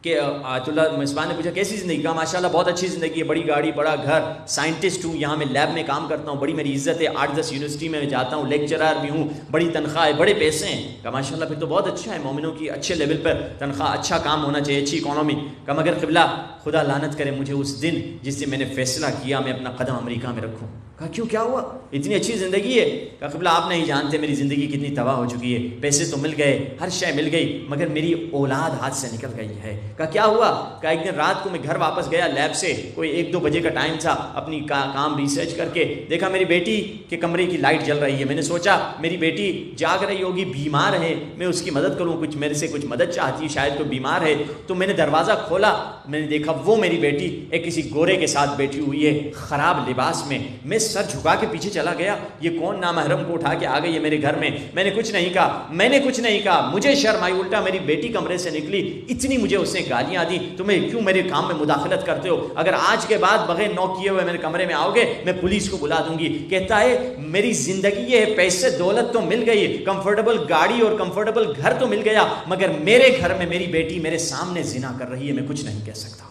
کہ آیت اللہ مصباح نے پوچھا کیسی زندگی؟ کہا ماشاءاللہ بہت اچھی زندگی ہے, بڑی گاڑی, بڑا گھر, سائنٹسٹ ہوں, یہاں میں لیب میں کام کرتا ہوں, بڑی میری عزت ہے, 8-10 یونیورسٹی میں جاتا ہوں, لیکچرر بھی ہوں, بڑی تنخواہ ہے, بڑے پیسے ہیں. کہا ماشاءاللہ پھر تو بہت اچھا ہے, مومنوں کی اچھے لیول پر تنخواہ, اچھا کام ہونا چاہیے, اچھی اکانومی. کہا مگر قبلہ خدا لعنت کرے مجھے اس دن جس سے میں نے فیصلہ کیا میں اپنا قدم امریکہ میں رکھوں. کہا کیوں, کیا ہوا؟ اتنی اچھی زندگی ہے. کہا قبلہ آپ نہیں جانتے میری زندگی کتنی تباہ ہو چکی ہے, پیسے تو مل گئے, ہر شے مل گئی, مگر میری اولاد ہاتھ سے نکل گئی ہے. کہا کیا ہوا؟ کہا ایک دن رات کو میں گھر واپس گیا لیب سے, کوئی 1-2 بجے کا ٹائم تھا, اپنی کام ریسرچ کر کے دیکھا میری بیٹی کے کمرے کی لائٹ جل رہی ہے. میں نے سوچا میری بیٹی جاگ رہی ہوگی, بیمار ہے, میں اس کی مدد کروں, کچھ میرے سے کچھ مدد چاہتی ہے, شاید کوئی بیمار ہے. تو میں نے دروازہ کھولا, میں نے دیکھا وہ میری بیٹی ایک کسی گورے کے ساتھ بیٹھی ہوئی ہے, خراب لباس میں. میں سر جھکا کے پیچھے چلا گیا, یہ کون نامحرم کو اٹھا کے آ گئی ہے میرے گھر میں. میں نے کچھ نہیں کہا, مجھے شرم آئی, الٹا میری بیٹی کمرے سے نکلی, اتنی مجھے اس نے گالیاں دی, تمہیں کیوں میرے کام میں مداخلت کرتے ہو, اگر آج کے بعد بغیر نوک کیے ہوئے میرے کمرے میں آؤ گے میں پولیس کو بلا دوں گی. کہتا ہے میری زندگی یہ ہے, پیسے دولت تو مل گئی, کمفرٹیبل گاڑی اور کمفرٹیبل گھر تو مل گیا, مگر میرے گھر میں میری بیٹی میرے سامنے زنا کر رہی ہے, میں کچھ نہیں کہہ سکتا.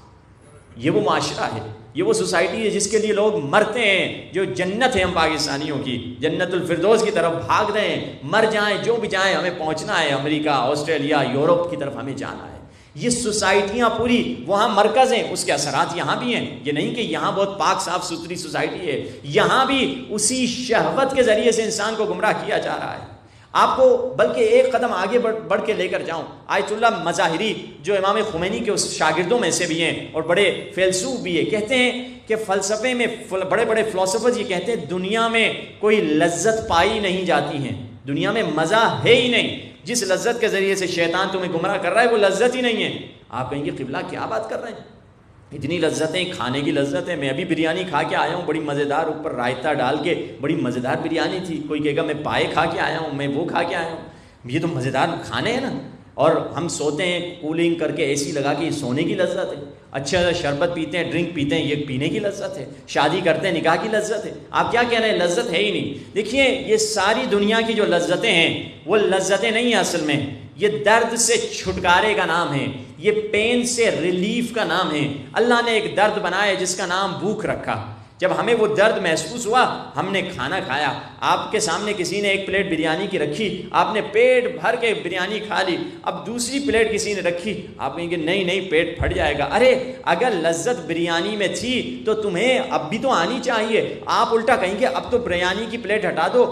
یہ وہ معاشرہ ہے, یہ وہ سوسائٹی ہے جس کے لیے لوگ مرتے ہیں. جو جنت ہے ہم پاکستانیوں کی, جنت الفردوس کی طرف بھاگ رہے ہیں, مر جائیں جو بھی جائیں, ہمیں پہنچنا ہے امریکہ, آسٹریلیا, یورپ کی طرف ہمیں جانا ہے. یہ سوسائٹیاں پوری وہاں مرکز ہیں, اس کے اثرات یہاں بھی ہیں. یہ نہیں کہ یہاں بہت پاک صاف ستھری سوسائٹی ہے, یہاں بھی اسی شہوت کے ذریعے سے انسان کو گمراہ کیا جا رہا ہے. آپ کو بلکہ ایک قدم آگے بڑھ کے لے کر جاؤں, آیت اللہ مظاہری جو امام خمینی کے اس شاگردوں میں سے بھی ہیں اور بڑے فیلسوف بھی ہیں, کہتے ہیں کہ فلسفے میں بڑے بڑے فلسفرز یہ کہتے ہیں دنیا میں کوئی لذت پائی نہیں جاتی ہیں, دنیا میں مزہ ہے ہی نہیں. جس لذت کے ذریعے سے شیطان تمہیں گمراہ کر رہا ہے وہ لذت ہی نہیں ہے. آپ کہیں گے قبلہ کیا بات کر رہے ہیں, اتنی لذتیں, کھانے کی لذت ہے. میں ابھی بریانی کھا کے آیا ہوں, بڑی مزیدار, اوپر رائتا ڈال کے بڑی مزیدار بریانی تھی. کوئی کہے گا میں پائے کھا کے آیا ہوں, میں وہ کھا کے آیا ہوں, یہ تو مزیدار کھانے ہیں نا. اور ہم سوتے ہیں کولنگ کر کے, اے سی لگا کے, یہ سونے کی لذت ہے. اچھا شربت پیتے ہیں, ڈرنک پیتے ہیں, یہ پینے کی لذت ہے. شادی کرتے ہیں, نکاح کی لذت ہے. آپ کیا کہہ رہے ہیں لذت ہے ہی نہیں. دیکھیے یہ ساری دنیا کی جو لذتیں ہیں وہ لذتیں نہیں ہیں اصل میں, یہ درد سے چھٹکارے کا نام ہے, یہ پین سے ریلیف کا نام ہے. اللہ نے ایک درد بنایا جس کا نام بھوک رکھا. جب ہمیں وہ درد محسوس ہوا, ہم نے کھانا کھایا. آپ کے سامنے کسی نے ایک پلیٹ بریانی کی رکھی, آپ نے پیٹ بھر کے بریانی کھا لی. اب دوسری پلیٹ کسی نے رکھی, آپ کہیں گے نہیں پیٹ پھٹ جائے گا. ارے اگر لذت بریانی میں تھی تو تمہیں اب بھی تو آنی چاہیے. آپ الٹا کہیں گے اب تو بریانی کی پلیٹ ہٹا دو,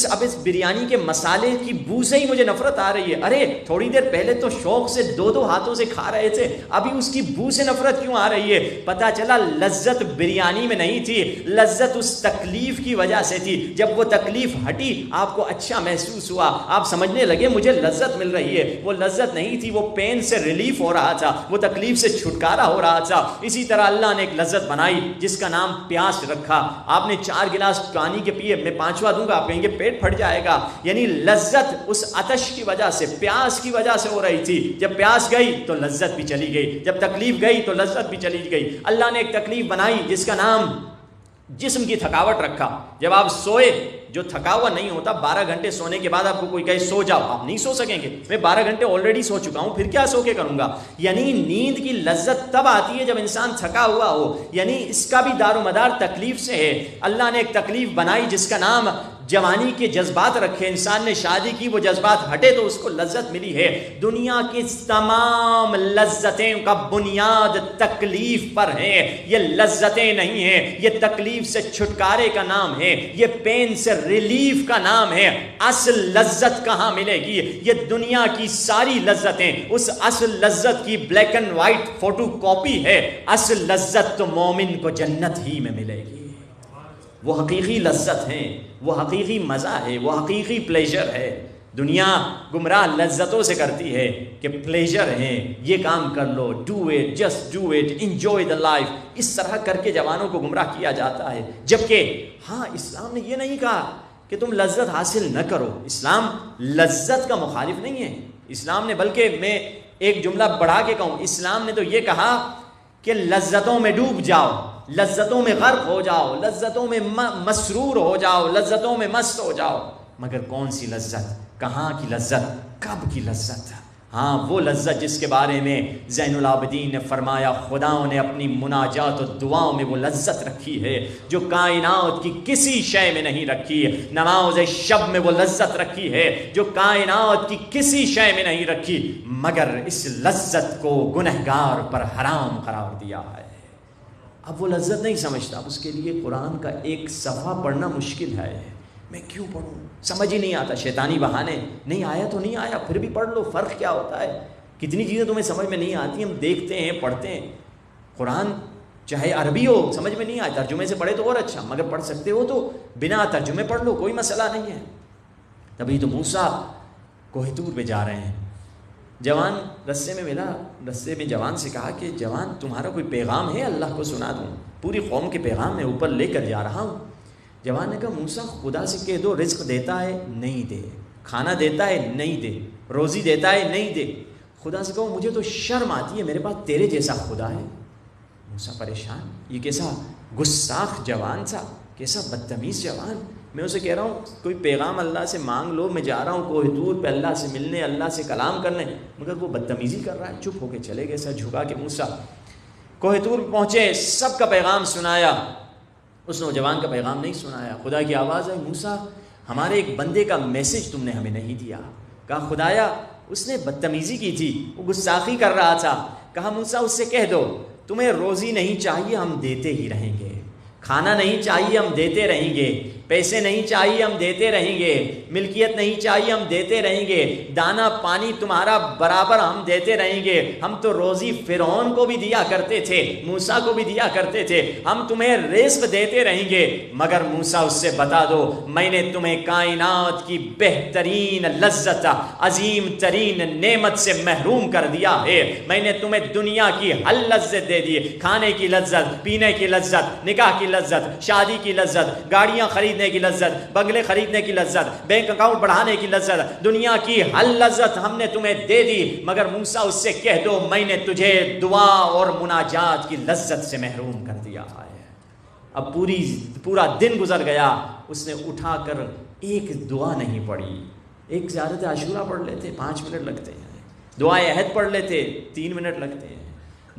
اب اس بریانی کے مسالے کی بو سے ہی مجھے نفرت آ رہی ہے. ارے تھوڑی دیر پہلے تو شوق سے 2 ہاتھوں سے کھا رہے تھے, ابھی اس کی بو سے نفرت کیوں آ رہی ہے؟ پتہ چلا لذت بریانی میں نہیں تھی, تھی، لذت اس تکلیف کی وجہ سے تھی. جب وہ تکلیف ہٹی آپ کو اچھا محسوس ہوا، آپ سمجھنے لگے مجھے لذت مل رہی ہے. وہ لذت نہیں تھی، وہ پین سے ریلیف ہو رہا تھا، وہ تکلیف سے چھٹکارا ہو رہا تھا. اسی طرح اللہ نے ایک لذت بنائی جس کا نام پیاس رکھا. آپ نے 4 گلاس پانی کے پیے، میں 5واں دوں گا، آپ کہیں گے پیٹ پھٹ جائے گا. یعنی لذت اس عطش کی وجہ سے، پیاس کی وجہ سے ہو رہی تھی. جب پیاس گئی تو لذت بھی چلی گئی، جب تکلیف گئی تو لذت بھی چلی گئی. اللہ نے ایک تکلیف بنائی جس کا نام جسم کی تھکاوٹ رکھا. جب آپ سوئے، جو تھکا ہوا نہیں ہوتا، 12 گھنٹے سونے کے بعد آپ کو کوئی کہے سو جاؤ، آپ نہیں سو سکیں گے. میں 12 گھنٹے آلریڈی سو چکا ہوں، پھر کیا سو کے کروں گا. یعنی نیند کی لذت تب آتی ہے جب انسان تھکا ہوا ہو. یعنی اس کا بھی دار و مدار تکلیف سے ہے. اللہ نے ایک تکلیف بنائی جس کا نام جوانی کے جذبات رکھے. انسان نے شادی کی، وہ جذبات ہٹے تو اس کو لذت ملی ہے. دنیا کی تمام لذتیں کا بنیاد تکلیف پر ہے. یہ لذتیں نہیں ہیں، یہ تکلیف سے چھٹکارے کا نام ہے، یہ پین سے ریلیف کا نام ہے. اصل لذت کہاں ملے گی؟ یہ دنیا کی ساری لذتیں اس اصل لذت کی black and white photo copy ہے. اصل لذت تو مومن کو جنت ہی میں ملے گی. وہ حقیقی لذت ہیں، وہ حقیقی مزہ ہے، وہ حقیقی پلیجر ہے. دنیا گمراہ لذتوں سے کرتی ہے کہ پلیجر ہے، یہ کام کر لو، do it, just do it, enjoy the life. اس طرح کر کے جوانوں کو گمراہ کیا جاتا ہے. جبکہ ہاں، اسلام نے یہ نہیں کہا کہ تم لذت حاصل نہ کرو. اسلام لذت کا مخالف نہیں ہے. اسلام نے، بلکہ میں ایک جملہ بڑھا کے کہوں، اسلام نے تو یہ کہا کہ لذتوں میں ڈوب جاؤ، لذتوں میں غرق ہو جاؤ، لذتوں میں مسرور ہو جاؤ، لذتوں میں مست ہو جاؤ. مگر کون سی لذت؟ کہاں کی لذت؟ کب کی لذت؟ ہاں، وہ لذت جس کے بارے میں زین العابدین نے فرمایا خدا نے اپنی مناجات و دعاؤں میں وہ لذت رکھی ہے جو کائنات کی کسی شے میں نہیں رکھی. نماز شب میں وہ لذت رکھی ہے جو کائنات کی کسی شے میں نہیں رکھی، مگر اس لذت کو گنہگار پر حرام قرار دیا ہے. اب وہ لذت نہیں سمجھتا، اب اس کے لیے قرآن کا ایک صفحہ پڑھنا مشکل ہے. میں کیوں پڑھوں؟ سمجھ ہی نہیں آتا. شیطانی بہانے، نہیں آیا تو نہیں آیا، پھر بھی پڑھ لو. فرق کیا ہوتا ہے؟ کتنی چیزیں تمہیں سمجھ میں نہیں آتی، ہم دیکھتے ہیں، پڑھتے ہیں. قرآن چاہے عربی ہو، سمجھ میں نہیں آئے، ترجمے سے پڑھے تو اور اچھا، مگر پڑھ سکتے ہو تو بنا ترجمے پڑھ لو، کوئی مسئلہ نہیں ہے. تبھی تو موسیٰ کوہ طور پہ جا رہے ہیں. جوان رستے میں ملا، رستے میں جوان سے کہا کہ جوان تمہارا کوئی پیغام ہے؟ اللہ کو سنا دوں. پوری قوم کے پیغام میں اوپر لے کر جا رہا ہوں. جوان نے کہا موسیٰ خدا سے کہہ دو رزق دیتا ہے نہیں دے، کھانا دیتا ہے نہیں دے، روزی دیتا ہے نہیں دے. خدا سے کہو مجھے تو شرم آتی ہے، میرے پاس تیرے جیسا خدا ہے. موسیٰ پریشان، یہ کیسا گستاخ جوان تھا، کیسا بدتمیز جوان. میں اسے کہہ رہا ہوں کوئی پیغام اللہ سے مانگ لو، میں جا رہا ہوں کوہ طور پہ اللہ سے ملنے، اللہ سے کلام کرنے، مگر وہ بدتمیزی کر رہا ہے. چپ ہو کے چلے گئے، سر جھکا کے. موسیٰ کوہ طور پہنچے، سب کا پیغام سنایا، اس نوجوان کا پیغام نہیں سنایا. خدا کی آواز آئی، موسیٰ ہمارے ایک بندے کا میسج تم نے ہمیں نہیں دیا. کہا خدایا اس نے بدتمیزی کی تھی، وہ گستاخی کر رہا تھا. کہا موسیٰ اس سے کہہ دو تمہیں روزی نہیں چاہیے، ہم دیتے ہی رہیں گے. کھانا نہیں چاہیے، ہم دیتے رہیں گے. پیسے نہیں چاہیے، ہم دیتے رہیں گے. ملکیت نہیں چاہیے، ہم دیتے رہیں گے. دانا پانی تمہارا برابر ہم دیتے رہیں گے. ہم تو روزی فرعون کو بھی دیا کرتے تھے، موسیٰ کو بھی دیا کرتے تھے. ہم تمہیں رزق دیتے رہیں گے. مگر موسیٰ اس سے بتا دو میں نے تمہیں کائنات کی بہترین لذت، عظیم ترین نعمت سے محروم کر دیا ہے. میں نے تمہیں دنیا کی ہر لذت دے دی، کھانے کی لذت، پینے کی لذت، نکاح کی لذت، شادی کی لذت، گاڑیاں خریدنے کی لذت، بنگلے خریدنے کی لذت، بینک اکاؤنٹ بڑھانے کی لذت، دنیا کی ہر لذت ہم نے تمہیں دے دی. مگر موسیٰ اس سے کہہ دو میں نے تجھے دعا اور مناجات کی لذت سے محروم کر دیا ہے. اب پورا دن گزر گیا، اس نے اٹھا کر ایک دعا نہیں پڑھی. ایک زیارت عاشورہ پڑھ لیتے 5 منٹ لگتے ہیں، دعائے عہد پڑھ لیتے 3 منٹ لگتے ہیں،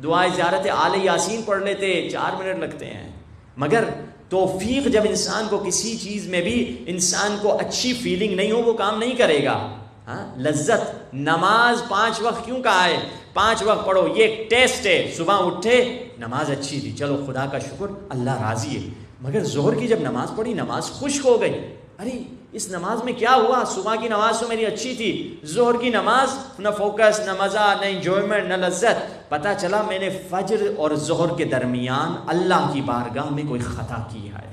دعائے زیارت آل یاسین پڑھ لیتے 4 منٹ لگتے ہیں. مگر توفیق جب انسان کو کسی چیز میں بھی انسان کو اچھی فیلنگ نہیں ہو، وہ کام نہیں کرے گا. ہاں، لذت. نماز 5 وقت کیوں کہا ہے؟ 5 وقت پڑھو، یہ ایک ٹیسٹ ہے. صبح اٹھے نماز اچھی تھی، چلو خدا کا شکر، اللہ راضی ہے. مگر ظہر کی جب نماز پڑھی، نماز خشک ہو گئی. ارے اس نماز میں کیا ہوا؟ صبح کی نماز تو میری اچھی تھی، ظہر کی نماز نہ فوکس، نہ مزہ، نہ انجوائمنٹ، نہ لذت۔ پتہ چلا میں نے فجر اور ظہر کے درمیان اللہ کی بارگاہ میں کوئی خطا کی ہے۔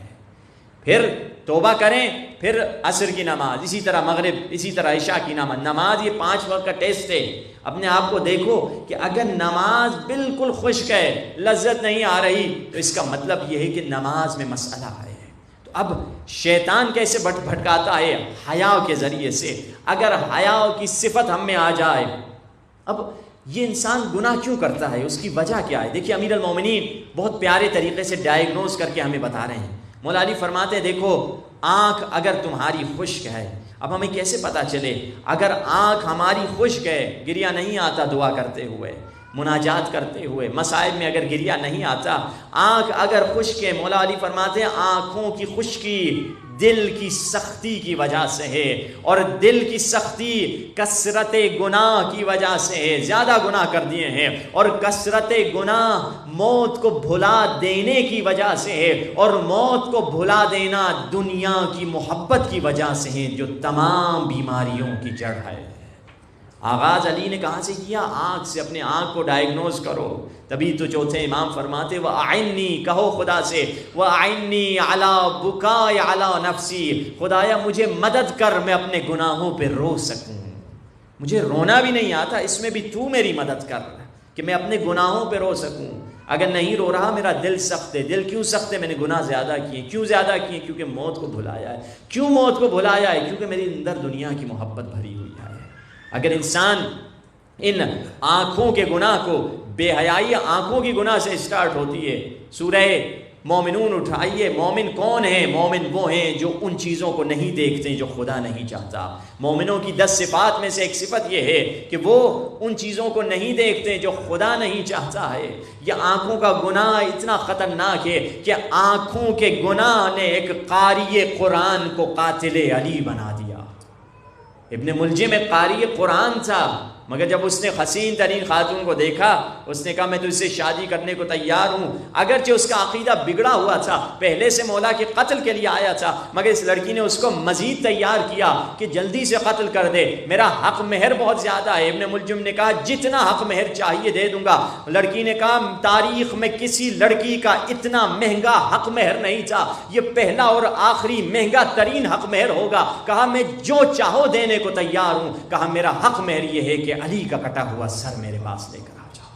پھر توبہ کریں، پھر عصر کی نماز، اسی طرح مغرب، اسی طرح عشاء کی نماز، یہ 5 وقت کا ٹیسٹ ہے۔ اپنے آپ کو دیکھو کہ اگر نماز بالکل خشک ہے، لذت نہیں آ رہی، تو اس کا مطلب یہ ہے کہ نماز میں مسئلہ ہے۔ تو اب شیطان کیسے بھٹکاتا ہے؟ حیا کے ذریعے سے۔ اگر حیا کی صفت ہم میں آ جائے، اب یہ انسان گناہ کیوں کرتا ہے، اس کی وجہ کیا ہے؟ دیکھیے امیر المومنین بہت پیارے طریقے سے ڈائیگنوز کر کے ہمیں بتا رہے ہیں۔ مولا علی فرماتے ہیں دیکھو آنکھ اگر تمہاری خشک ہے، اب ہمیں کیسے پتا چلے؟ اگر آنکھ ہماری خشک ہے، گریہ نہیں آتا دعا کرتے ہوئے، مناجات کرتے ہوئے، مسائل میں اگر گریہ نہیں آتا، آنکھ اگر خشک ہے، مولا علی فرماتے ہیں آنکھوں کی خشکی دل کی سختی کی وجہ سے ہے، اور دل کی سختی کثرت گناہ کی وجہ سے ہے، زیادہ گناہ کر دیے ہیں، اور کثرت گناہ موت کو بھلا دینے کی وجہ سے ہے، اور موت کو بھلا دینا دنیا کی محبت کی وجہ سے ہے، جو تمام بیماریوں کی جڑ ہے۔ آغاز علی نے کہاں سے کیا؟ آنکھ سے۔ اپنے آنکھ کو ڈائیگنوز کرو۔ تبھی تو چوتھے امام فرماتے وَأَعِنِّي، کہو خدا سے وَأَعِنِّي عَلَى بُكَاءِ عَلَى نَفْسِي، خدایا مجھے مدد کر میں اپنے گناہوں پہ رو سکوں، مجھے رونا بھی نہیں آتا، اس میں بھی تو میری مدد کر کہ میں اپنے گناہوں پہ رو سکوں۔ اگر نہیں رو رہا، میرا دل سخت ہے۔ دل کیوں سخت ہے؟ میں نے گناہ زیادہ کیے۔ کیوں زیادہ کیے؟ کیونکہ موت کو بھلایا ہے۔ کیوں موت کو بھلایا ہے؟ کیونکہ میرے اندر دنیا کی محبت بھری ہوئی ہے۔ اگر انسان ان آنکھوں کے گناہ کو، بے حیائی آنکھوں کی گناہ سے اسٹارٹ ہوتی ہے۔ سورہ مومنون اٹھائیے۔ مومن کون ہیں؟ مومن وہ ہیں جو ان چیزوں کو نہیں دیکھتے جو خدا نہیں چاہتا۔ مومنوں کی 10 صفات میں سے ایک صفت یہ ہے کہ وہ ان چیزوں کو نہیں دیکھتے جو خدا نہیں چاہتا ہے۔ یہ آنکھوں کا گناہ اتنا خطرناک ہے کہ آنکھوں کے گناہ نے ایک قاری قرآن کو قاتل علی بنا دیا۔ ابن ملجم ایک قاری قرآن تھا، مگر جب اس نے حسین ترین خاتون کو دیکھا، اس نے کہا میں تجھ سے شادی کرنے کو تیار ہوں۔ اگرچہ اس کا عقیدہ بگڑا ہوا تھا، پہلے سے مولا کے قتل کے لیے آیا تھا، مگر اس لڑکی نے اس کو مزید تیار کیا کہ جلدی سے قتل کر دے، میرا حق مہر بہت زیادہ ہے۔ ابن ملجم نے کہا جتنا حق مہر چاہیے دے دوں گا۔ لڑکی نے کہا تاریخ میں کسی لڑکی کا اتنا مہنگا حق مہر نہیں تھا، یہ پہلا اور آخری مہنگا ترین حق مہر ہوگا۔ کہا میں جو چاہو دینے کو تیار ہوں۔ کہا میرا حق مہر یہ ہے کہ علی کا کٹا ہوا سر میرے پاس لے کر آ جاؤ،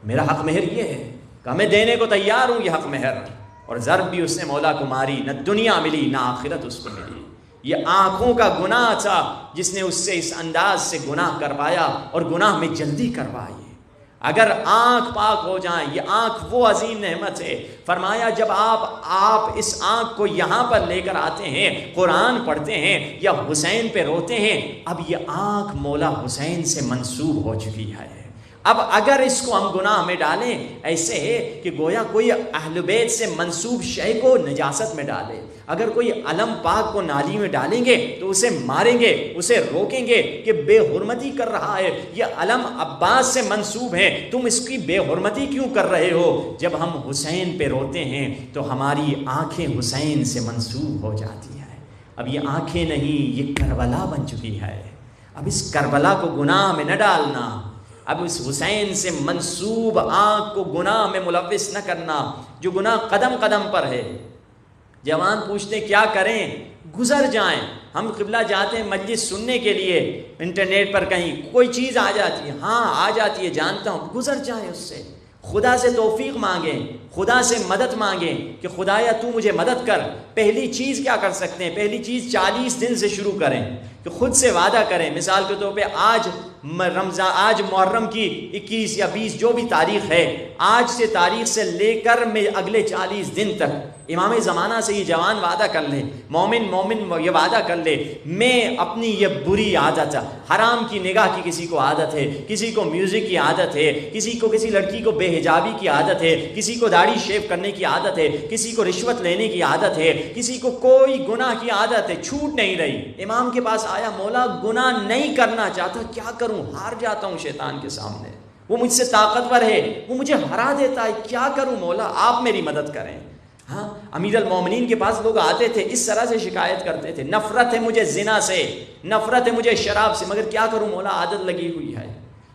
میرا حق مہر یہ ہے۔ کہا میں دینے کو تیار ہوں یہ حق مہر۔ اور ضرب بھی اس نے مولا کو ماری، نہ دنیا ملی نہ آخرت اس کو ملی۔ یہ آنکھوں کا گناہ تھا جس نے اس سے اس انداز سے گناہ کروایا، اور گناہ میں جلدی کروائی۔ اگر آنکھ پاک ہو جائیں، یہ آنکھ وہ عظیم نعمت ہے۔ فرمایا جب آپ اس آنکھ کو یہاں پر لے کر آتے ہیں، قرآن پڑھتے ہیں یا حسین پہ روتے ہیں، اب یہ آنکھ مولا حسین سے منسوب ہو چکی ہے۔ اب اگر اس کو ہم گناہ میں ڈالیں، ایسے ہے کہ گویا کوئی اہل بیت سے منسوب شے کو نجاست میں ڈالے۔ اگر کوئی علم پاک کو نالی میں ڈالیں گے تو اسے ماریں گے، اسے روکیں گے کہ بے حرمتی کر رہا ہے، یہ علم عباس سے منسوب ہے، تم اس کی بے حرمتی کیوں کر رہے ہو؟ جب ہم حسین پہ روتے ہیں تو ہماری آنکھیں حسین سے منسوب ہو جاتی ہیں۔ اب یہ آنکھیں نہیں، یہ کربلا بن چکی ہے۔ اب اس کربلا کو گناہ میں نہ ڈالنا، اب اس حسین سے منسوب آنکھ کو گناہ میں ملوث نہ کرنا، جو گناہ قدم قدم پر ہے۔ جوان پوچھتے کیا کریں؟ گزر جائیں۔ ہم قبلہ جاتے ہیں مجلس سننے کے لیے، انٹرنیٹ پر کہیں کوئی چیز آ جاتی ہے، ہاں آ جاتی ہے جانتا ہوں، گزر جائیں اس سے۔ خدا سے توفیق مانگیں، خدا سے مدد مانگیں کہ خدایا تو مجھے مدد کر۔ پہلی چیز کیا کر سکتے ہیں؟ پہلی چیز 40 دن سے شروع کریں کہ خود سے وعدہ کریں۔ مثال کے طور پہ آج محرم کی 21 یا 20 جو بھی تاریخ ہے، آج سے تاریخ سے لے کر میں اگلے 40 دن تک امام زمانہ سے یہ جوان وعدہ کر لے، مومن یہ وعدہ کر لے، میں اپنی یہ بری عادت، حرام کی نگاہ کی کسی کو عادت ہے، کسی کو میوزک کی عادت ہے، کسی لڑکی کو بے حجابی کی عادت ہے، کسی کو داڑھی شیو کرنے کی عادت ہے، کسی کو رشوت لینے کی عادت ہے، کسی کو کوئی گناہ کی عادت ہے، چھوٹ نہیں رہی۔ امام کے پاس آیا، مولا گناہ نہیں کرنا چاہتا، کیا کروں؟ ہار جاتا ہوں شیطان کے سامنے، وہ مجھ سے طاقتور ہے، وہ مجھے ہرا دیتا ہے، کیا کروں مولا؟ آپ میری مدد کریں۔ ہاں امیر المومنین کے پاس لوگ آتے تھے اس طرح سے شکایت کرتے تھے, نفرت ہے مجھے زنا سے, نفرت ہے مجھے شراب سے, مگر کیا کروں مولا عادت لگی ہوئی ہے.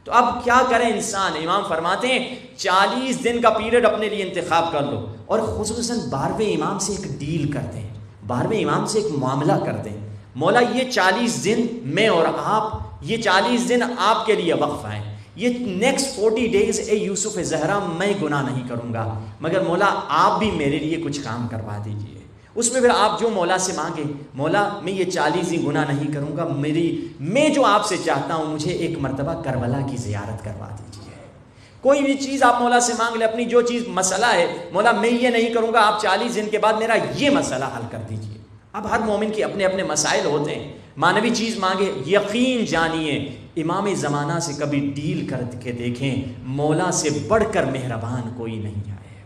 تو اب کیا کریں انسان؟ امام فرماتے ہیں 40 دن کا پیریڈ اپنے لیے انتخاب کر لو, اور خصوصاً 12ویں امام سے ایک ڈیل کر دیں, 12ویں امام سے ایک معاملہ کر دیں. مولا یہ 40 دن میں اور آپ, یہ 40 دن آپ کے لیے وقف ہیں, یہ نیکسٹ 40 days اے یوسف زہرا میں گناہ نہیں کروں گا, مگر مولا آپ بھی میرے لیے کچھ کام کروا دیجئے. اس میں پھر آپ جو مولا سے مانگے, مولا میں یہ 40 دن گناہ نہیں کروں گا, میں جو آپ سے چاہتا ہوں مجھے ایک مرتبہ کربلا کی زیارت کروا دیجئے. کوئی بھی چیز آپ مولا سے مانگ لیں, اپنی جو چیز مسئلہ ہے, مولا میں یہ نہیں کروں گا, آپ 40 دن کے بعد میرا یہ مسئلہ حل کر دیجئے. اب ہر مومن کے اپنے اپنے مسائل ہوتے ہیں, مانوی چیز مانگے, یقین جانیے امام زمانہ سے کبھی ڈیل کر کے دیکھیں, مولا سے بڑھ کر مہربان کوئی نہیں آئے.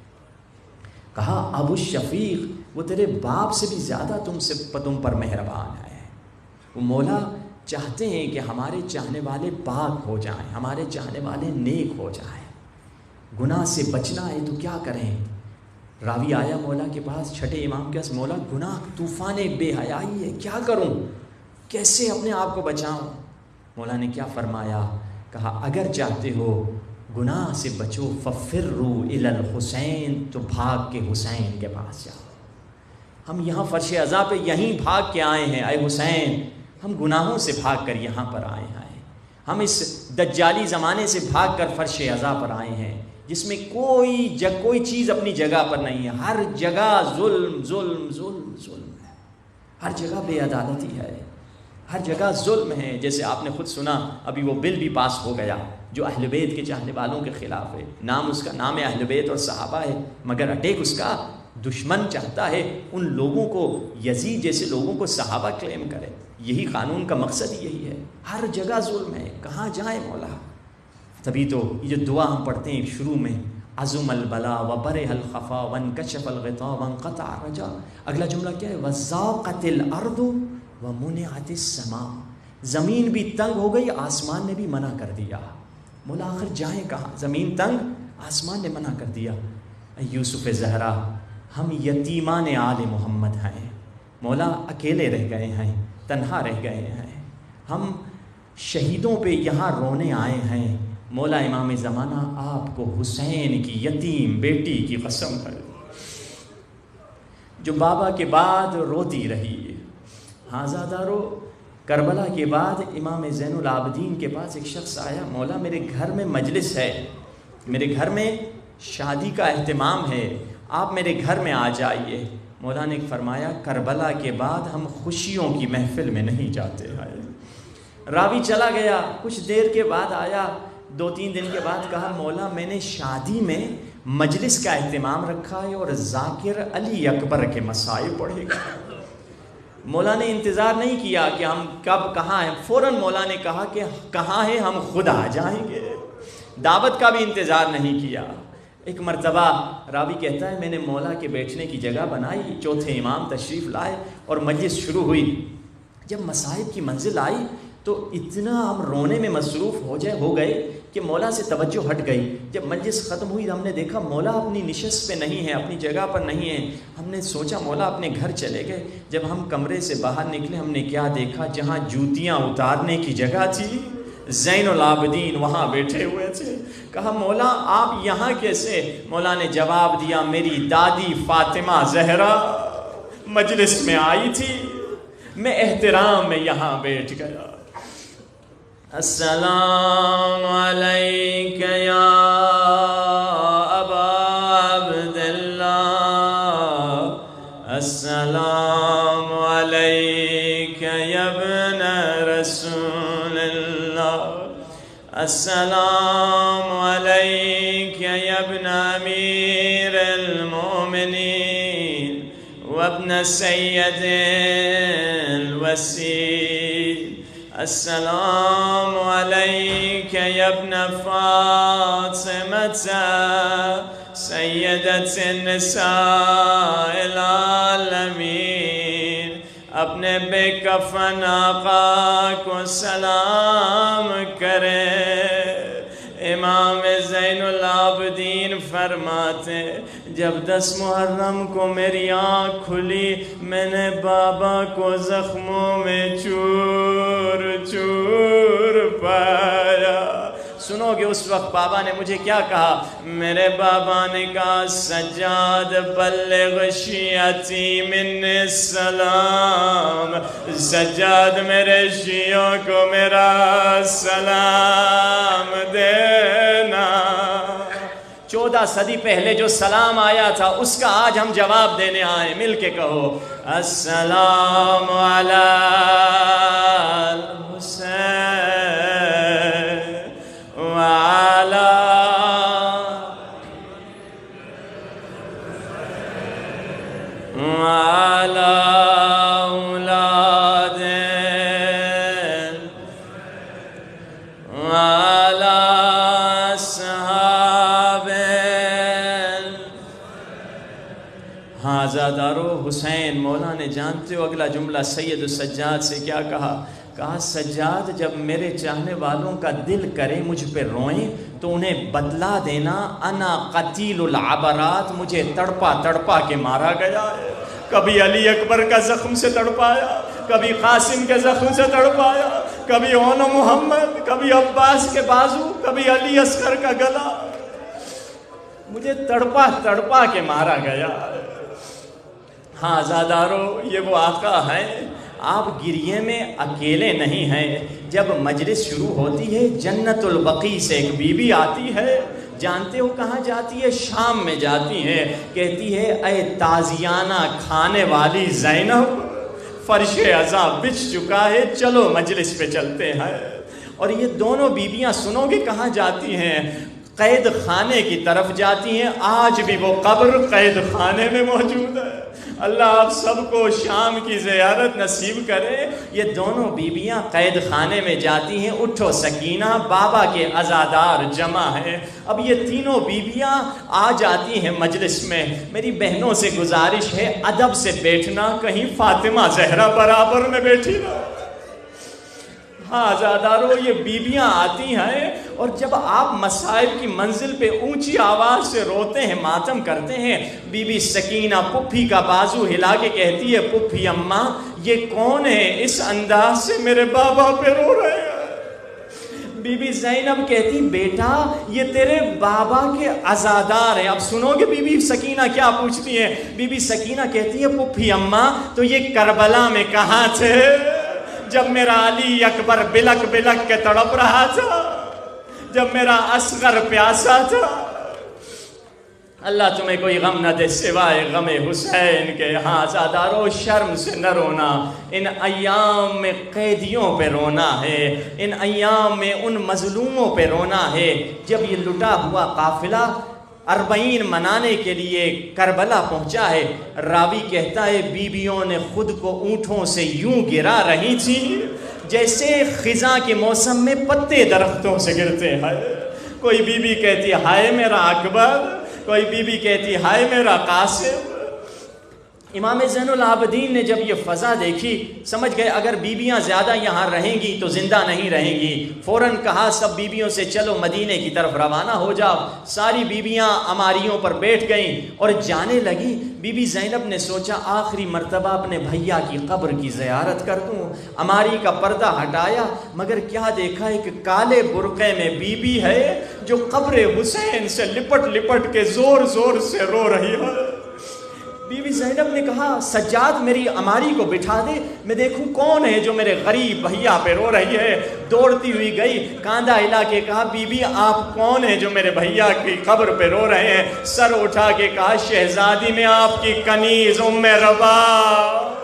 کہا ابو الشفیق وہ تیرے باپ سے بھی زیادہ تم پر مہربان ہے. وہ مولا چاہتے ہیں کہ ہمارے چاہنے والے پاک ہو جائیں, ہمارے چاہنے والے نیک ہو جائیں. گناہ سے بچنا ہے تو کیا کریں؟ راوی آیا مولا کے پاس, چھٹے امام کے پاس, مولا گناہ طوفان بے حیائی ہے, کیا کروں, کیسے اپنے آپ کو بچاؤں؟ مولا نے کیا فرمایا؟ کہا اگر چاہتے ہو گناہ سے بچو ففروا الی الحسین, تو بھاگ کے حسین کے پاس جاؤ. ہم یہاں فرش عزا پہ یہیں بھاگ کے آئے ہیں, اے حسین ہم گناہوں سے بھاگ کر یہاں پر آئے ہیں, ہم اس دجالی زمانے سے بھاگ کر فرش عزا پر آئے ہیں جس میں کوئی چیز اپنی جگہ پر نہیں ہے, ہر جگہ ظلم ظلم ظلم ظلم ہے, ہر جگہ بے عدالتی ہے, ہر جگہ ظلم ہے. جیسے آپ نے خود سنا ابھی وہ بل بھی پاس ہو گیا جو اہل بیت کے چاہنے والوں کے خلاف ہے. نام اس کا نام اہل بیت اور صحابہ ہے, مگر اٹیک اس کا دشمن چاہتا ہے ان لوگوں کو, یزید جیسے لوگوں کو صحابہ کلیم کرے. یہی قانون کا مقصد یہی ہے, ہر جگہ ظلم ہے, کہاں جائیں مولا؟ تبھی تو یہ جو دعا ہم پڑھتے ہیں شروع میں, عظم البلا وبرح الخفا وانکشف الغطاء وانقطع الرجا, اگلا جملہ کیا ہے؟ وضاقت الارض ومنعت السماء, زمین بھی تنگ ہو گئی, آسمان نے بھی منع کر دیا. مولا آخر جائیں کہاں؟ زمین تنگ, آسمان نے منع کر دیا. یوسف زہرا ہم یتیمان آل محمد ہیں, مولا اکیلے رہ گئے ہیں, تنہا رہ گئے ہیں, ہم شہیدوں پہ یہاں رونے آئے ہیں. مولا امام زمانہ آپ کو حسین کی یتیم بیٹی کی قسم ہے جو بابا کے بعد روتی رہی. ہاں زادارو, کربلا کے بعد امام زین العابدین کے پاس ایک شخص آیا, مولا میرے گھر میں مجلس ہے, میرے گھر میں شادی کا اہتمام ہے, آپ میرے گھر میں آ جائیے. مولا نے فرمایا کربلا کے بعد ہم خوشیوں کی محفل میں نہیں جاتے ہیں. راوی چلا گیا, کچھ دیر کے بعد آیا, 2-3 دن کے بعد کہا مولا میں نے شادی میں مجلس کا اہتمام رکھا ہے اور ذاکر علی اکبر کے مسائل پڑھے گا. مولا نے انتظار نہیں کیا کہ ہم کب کہاں ہیں, فوراً مولا نے کہا کہ کہاں ہیں, ہم خود آ جائیں گے. دعوت کا بھی انتظار نہیں کیا. ایک مرتبہ راوی کہتا ہے میں نے مولا کے بیٹھنے کی جگہ بنائی, چوتھے امام تشریف لائے اور مجلس شروع ہوئی. جب مصائب کی منزل آئی تو اتنا ہم رونے میں مصروف ہو گئے کہ مولا سے توجہ ہٹ گئی. جب مجلس ختم ہوئی ہم نے دیکھا مولا اپنی نشست پہ نہیں ہے, اپنی جگہ پر نہیں ہے. ہم نے سوچا مولا اپنے گھر چلے گئے. جب ہم کمرے سے باہر نکلے ہم نے کیا دیکھا, جہاں جوتیاں اتارنے کی جگہ تھی زین العابدین وہاں بیٹھے ہوئے تھے. کہا مولا آپ یہاں کیسے؟ مولا نے جواب دیا میری دادی فاطمہ زہرا مجلس میں آئی تھی, میں احترام میں یہاں بیٹھ گیا. السلام علیک یا ابا عبداللہ, السلام علیک یا ابن رسول اللہ, السلام علیک یا ابن امیر المومنین وابن سید الوسیل, السلام علیک یا ابن فاطمہ سیدت النساء العالمین. اپنے بے کفن آقا کو سلام کرے. امام زین العابدین فرماتے جب 10 محرم کو میری آنکھ کھلی میں نے بابا کو زخموں میں چور چور پایا. سنو گے اس وقت بابا نے مجھے کیا کہا. میرے بابا نے کہا سجاد بلغ شیعتی من السلام. سجاد میرے شیعوں کو میرا سلام دینا. 14 صدی پہلے جو سلام آیا تھا اس کا آج ہم جواب دینے آئے. مل کے کہو السلام علی الحسین وعلی اولاد وعلی اصحاب. ہاں زادارو حسین مولانا جانتے ہو اگلا جملہ سید السجاد سے کیا کہا. کہا سجاد جب میرے چاہنے والوں کا دل کرے مجھ پہ روئیں تو انہیں بدلا دینا. انا قتیل العبرات, مجھے تڑپا تڑپا کے مارا گیا ہے. کبھی علی اکبر کا زخم سے تڑپایا, کبھی قاسم کے زخم سے تڑپایا, کبھی اون محمد, کبھی عباس کے بازو, کبھی علی اصغر کا گلا. مجھے تڑپا تڑپا کے مارا گیا. ہاں زادارو یہ وہ آقا ہیں. آپ گریے میں اکیلے نہیں ہیں. جب مجلس شروع ہوتی ہے جنت البقیع سے ایک بی بی آتی ہے. جانتے ہو کہاں جاتی ہے؟ شام میں جاتی ہے. کہتی ہے اے تازیانہ کھانے والی زینب, فرش عزا بچھ چکا ہے, چلو مجلس پہ چلتے ہیں. اور یہ دونوں بیویاں سنو گے کہاں جاتی ہیں؟ قید خانے کی طرف جاتی ہیں. آج بھی وہ قبر قید خانے میں موجود ہے. اللہ آپ سب کو شام کی زیارت نصیب کرے. یہ دونوں بیویاں قید خانے میں جاتی ہیں. اٹھو سکینہ, بابا کے عزادار جمع ہیں. اب یہ تینوں بیویاں آ جاتی ہیں مجلس میں. میری بہنوں سے گزارش ہے ادب سے بیٹھنا, کہیں فاطمہ زہرا برابر میں بیٹھی نہ. ہاں زادارو یہ بیویاں آتی ہیں اور جب آپ مصائب کی منزل پہ اونچی آواز سے روتے ہیں, ماتم کرتے ہیں, بی بی سکینہ پپھی کا بازو ہلا کے کہتی ہے پپھی اماں یہ کون ہے اس انداز سے میرے بابا پہ رو رہے ہیں. بی بی زینب کہتی بیٹا یہ تیرے بابا کے عزادار ہیں. اب سنو گے بی بی سکینہ کیا پوچھتی ہے. بی بی سکینہ کہتی ہے پپھی اماں تو یہ کربلا میں کہاں تھے جب میرا علی اکبر بلک بلک کے تڑپ رہا تھا, جب میرا اصغر پیاسا تھا. اللہ تمہیں کوئی غم نہ دے سوائے غم حسین کے. ہاں زادارو شرم سے نہ رونا. ان ایام میں قیدیوں پہ رونا ہے, ان ایام میں ان مظلوموں پہ رونا ہے. جب یہ لٹا ہوا قافلہ 40 منانے کے لیے کربلا پہنچا ہے, راوی کہتا ہے بیویوں نے خود کو اونٹوں سے یوں گرا رہی تھی جیسے خزاں کے موسم میں پتے درختوں سے گرتے ہیں. کوئی بی بی کہتی ہائے میرا اکبر, کوئی بی بی کہتی ہائے میرا قاسم. امام زین العابدین نے جب یہ فضا دیکھی سمجھ گئے اگر بیویاں زیادہ یہاں رہیں گی تو زندہ نہیں رہیں گی. فوراً کہا سب بیویوں سے چلو مدینے کی طرف روانہ ہو جاؤ. ساری بیویاں اماریوں پر بیٹھ گئیں اور جانے لگی. بی بی زینب نے سوچا آخری مرتبہ اپنے بھیا کی قبر کی زیارت کر دوں. اماری کا پردہ ہٹایا مگر کیا دیکھا ایک کالے برقعے میں بی بی ہے جو قبر حسین سے لپٹ لپٹ کے زور زور سے رو رہی ہے. بی بی زینب نے کہا سجاد میری اماری کو بٹھا دے, میں دیکھوں کون ہے جو میرے غریب بھیا پہ رو رہی ہے. دوڑتی ہوئی گئی, کاندھا ہلا کے کہا بی بی آپ کون ہیں جو میرے بھیا کی قبر پہ رو رہے ہیں. سر اٹھا کے کہا شہزادی میں آپ کی کنیز ام رباب,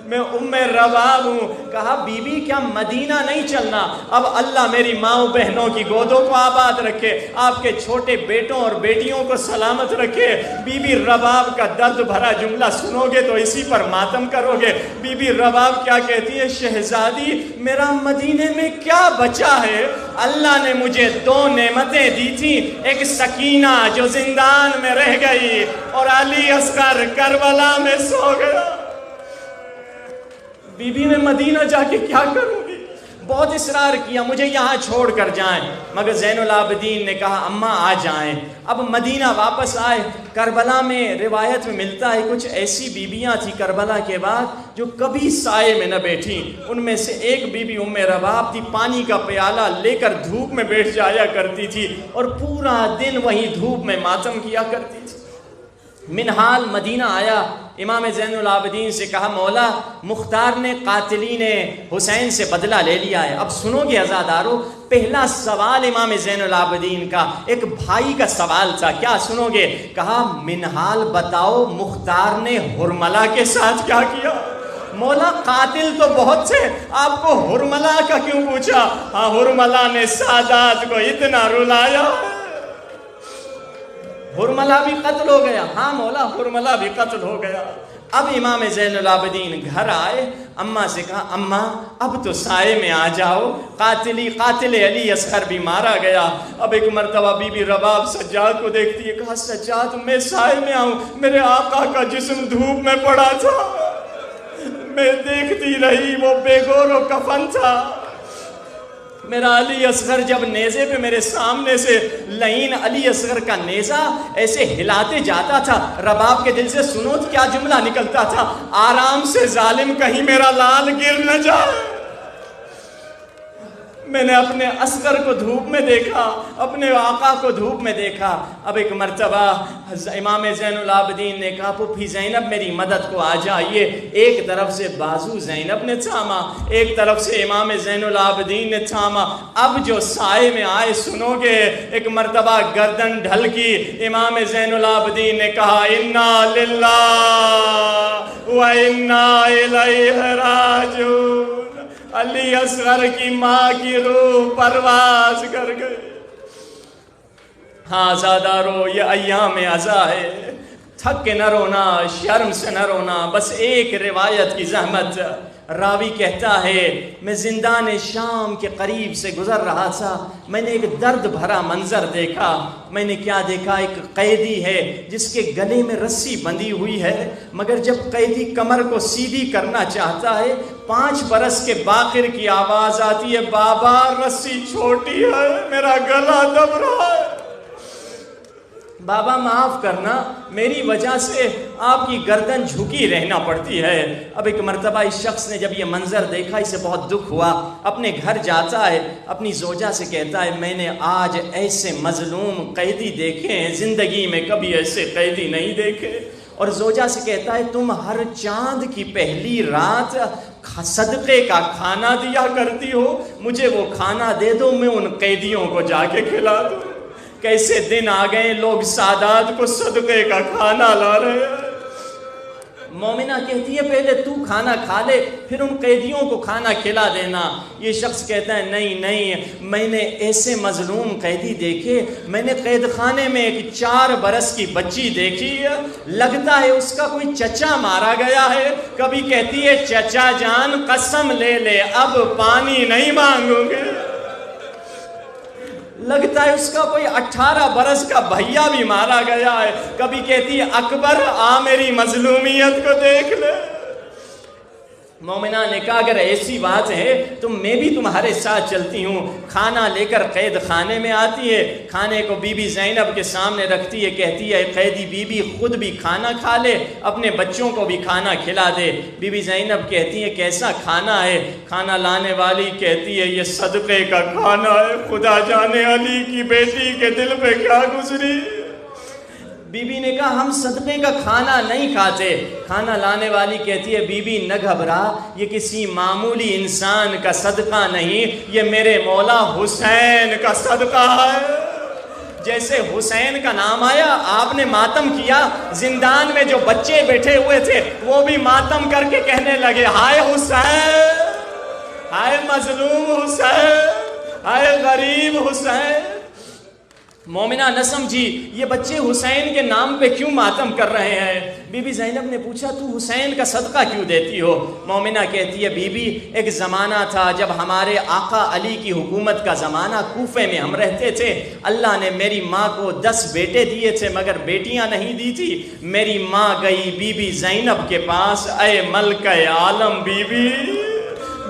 میں ام رباب ہوں. کہا بی بی کیا مدینہ نہیں چلنا؟ اب اللہ میری ماں بہنوں کی گودوں کو آباد رکھے, آپ کے چھوٹے بیٹوں اور بیٹیوں کو سلامت رکھے. بی بی رباب کا درد بھرا جملہ سنو گے تو اسی پر ماتم کرو گے. بی بی رباب کیا کہتی ہے شہزادی میرا مدینے میں کیا بچا ہے. اللہ نے مجھے 2 نعمتیں دی تھی, ایک سکینہ جو زندان میں رہ گئی اور علی اصغر کربلا میں سو گیا. بی بی میں مدینہ جا کے کیا کروں گی؟ بہت اصرار کیا مجھے یہاں چھوڑ کر جائیں، مگر زین العابدین نے کہا اماں آ جائیں۔ اب مدینہ واپس آئے۔ کربلا میں روایت میں ملتا ہے کچھ ایسی بیبیاں تھیں کربلا کے بعد جو کبھی سائے میں نہ بیٹھیں۔ ان میں سے ایک بیوی ام رباب تھی، پانی کا پیالہ لے کر دھوپ میں بیٹھ جایا کرتی تھی اور پورا دن وہیں دھوپ میں ماتم کیا کرتی تھی۔ منہال مدینہ آیا، امام زین العابدین سے کہا مولا مختار نے قاتلین حسین سے بدلہ لے لیا ہے۔ اب سنو گے عزادارو، پہلا سوال امام زین العابدین کا ایک بھائی کا سوال تھا، کیا سنو گے؟ کہا منہال بتاؤ مختار نے حرملہ کے ساتھ کیا کیا؟ مولا قاتل تو بہت تھے، آپ کو حرملہ کا کیوں پوچھا؟ ہاں حرملہ نے سادات کو اتنا رلایا، حرملہ بھی قتل ہو گیا۔ ہاں مولا حرملہ بھی قتل ہو گیا۔ اب امام زین العابدین گھر آئے، اماں سے کہا اماں اب تو سائے میں آ جاؤ، قاتل علی اصغر بھی مارا گیا۔ اب ایک مرتبہ بی بی رباب سجاد کو دیکھتی ہے، کہا سجاد میں سائے میں آؤں، میرے آقا کا جسم دھوپ میں پڑا تھا، میں دیکھتی رہی وہ بے گور و کفن تھا۔ میرا علی اصغر جب نیزے پہ میرے سامنے سے لعین علی اصغر کا نیزہ ایسے ہلاتے جاتا تھا، رباب کے دل سے سنو کیا جملہ نکلتا تھا، آرام سے ظالم کہیں میرا لال گر نہ جائے۔ میں نے اپنے اصغر کو دھوپ میں دیکھا، اپنے آقا کو دھوپ میں دیکھا۔ اب ایک مرتبہ امام زین العابدین نے کہا پھوپھی زینب میری مدد کو آ جائیے۔ ایک طرف سے بازو زینب نے تھاما، ایک طرف سے امام زین العابدین نے تھاما۔ اب جو سائے میں آئے سنو گے، ایک مرتبہ گردن ڈھل کی، امام زین العابدین نے کہا انا للہ و انا الیہ راجعون۔ علی اصغر کی ماں کی روح پرواز کر گئی۔ ہاں زادارو یہ ایام عزا ہے، تھک کے نہ رونا، شرم سے نہ رونا، بس ایک روایت کی زحمت۔ راوی کہتا ہے میں زندان شام کے قریب سے گزر رہا تھا، میں نے ایک درد بھرا منظر دیکھا۔ میں نے کیا دیکھا؟ ایک قیدی ہے جس کے گلے میں رسی بندھی ہوئی ہے، مگر جب قیدی کمر کو سیدھی کرنا چاہتا ہے 5 برس کے باقر کی آواز آتی ہے بابا رسی چھوٹی ہے، میرا گلا دب رہا ہے، بابا معاف کرنا، میری وجہ سے آپ کی گردن جھکی رہنا پڑتی ہے۔ اب ایک مرتبہ اس شخص نے جب یہ منظر دیکھا اسے بہت دکھ ہوا، اپنے گھر جاتا ہے، اپنی زوجہ سے کہتا ہے میں نے آج ایسے مظلوم قیدی دیکھے ہیں، زندگی میں کبھی ایسے قیدی نہیں دیکھے۔ اور زوجہ سے کہتا ہے تم ہر چاند کی پہلی رات صدقے کا کھانا دیا کرتی ہو، مجھے وہ کھانا دے دو، میں ان قیدیوں کو جا کے کھلا دوں۔ کیسے دن آ گئے لوگ سادات کو صدقے کا کھانا لا رہے ہیں۔ مومنہ کہتی ہے پہلے تو کھانا کھا لے پھر ان قیدیوں کو کھانا کھلا دینا۔ یہ شخص کہتا ہے نہیں، میں نے ایسے مظلوم قیدی دیکھے، میں نے قید خانے میں ایک 4 برس کی بچی دیکھی، لگتا ہے اس کا کوئی چچا مارا گیا ہے۔ کبھی کہتی ہے چچا جان قسم لے لے اب پانی نہیں مانگوں گے، لگتا ہے اس کا کوئی 18 برس کا بھیا بھی مارا گیا ہے۔ کبھی کہتی ہے اکبر آ میری مظلومیت کو دیکھ لے۔ مومنہ نے کہا اگر ایسی بات ہے تو میں بھی تمہارے ساتھ چلتی ہوں۔ کھانا لے کر قید خانے میں آتی ہے، کھانے کو بی بی زینب کے سامنے رکھتی ہے، کہتی ہے قیدی بی بی خود بھی کھانا کھا لے، اپنے بچوں کو بھی کھانا کھلا دے۔ بی بی زینب کہتی ہے کیسا کھانا ہے؟ کھانا لانے والی کہتی ہے یہ صدقے کا کھانا ہے، خدا جانے علی کی بیٹی کے دل پہ کیا گزری۔ بی بی نے کہا ہم صدقے کا کھانا نہیں کھاتے۔ کھانا لانے والی کہتی ہے بی بی نہ گھبرا، یہ کسی معمولی انسان کا صدقہ نہیں، یہ میرے مولا حسین کا صدقہ ہے۔ جیسے حسین کا نام آیا آپ نے ماتم کیا، زندان میں جو بچے بیٹھے ہوئے تھے وہ بھی ماتم کر کے کہنے لگے ہائے حسین، ہائے مظلوم حسین، ہائے غریب حسین۔ مومنہ نہ سمجھی یہ بچے حسین کے نام پہ کیوں ماتم کر رہے ہیں۔ بی بی زینب نے پوچھا تو حسین کا صدقہ کیوں دیتی ہو؟ مومنہ کہتی ہے بی بی ایک زمانہ تھا جب ہمارے آقا علی کی حکومت کا زمانہ، کوفے میں ہم رہتے تھے، اللہ نے میری ماں کو 10 بیٹے دیے تھے مگر بیٹیاں نہیں دی تھی۔ میری ماں گئی بی بی زینب کے پاس، اے ملکہ عالم بی بی،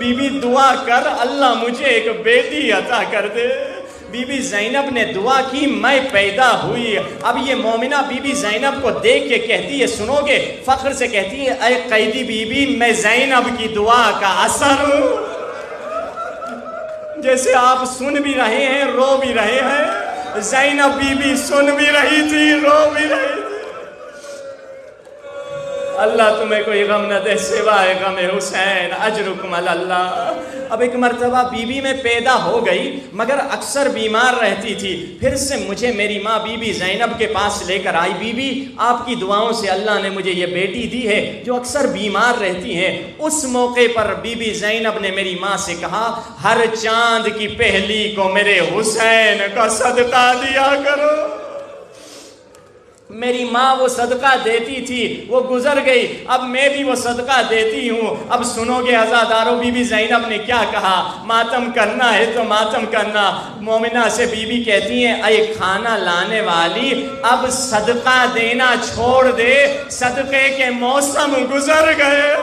بی بی دعا کر اللہ مجھے ایک بیٹی عطا کر دے۔ بی بی زینب نے دعا کی، میں پیدا ہوئی۔ اب یہ مومنہ بی بی زینب کو دیکھ کے کہتی ہے، سنو گے، فخر سے کہتی ہے، اے قیدی بی بی، میں زینب کی دعا کا اثر ہوں۔ جیسے آپ سن بھی رہے ہیں، رو بھی رہے ہیں، زینب بی بی سن بھی رہی تھی، رو بھی رہی تھی۔ اللہ تمہیں کوئی غم نہ دے سوائے غم حسین، اجرکم علی اللہ۔ اب ایک مرتبہ بی بی میں پیدا ہو گئی، مگر اکثر بیمار رہتی تھی۔ پھر سے مجھے میری ماں بی بی زینب کے پاس لے کر آئی، بی بی آپ کی دعاؤں سے اللہ نے مجھے یہ بیٹی دی ہے جو اکثر بیمار رہتی ہیں۔ اس موقع پر بی بی زینب نے میری ماں سے کہا، ہر چاند کی پہلی کو میرے حسین کا صدقہ دیا کرو۔ میری ماں وہ صدقہ دیتی تھی، وہ گزر گئی، اب میں بھی وہ صدقہ دیتی ہوں۔ اب سنو گے عزادارو، بی بی زینب نے کیا کہا، ماتم کرنا ہے تو ماتم کرنا۔ مومنہ سے بی بی کہتی ہیں، اے کھانا لانے والی، اب صدقہ دینا چھوڑ دے، صدقے کے موسم گزر گئے۔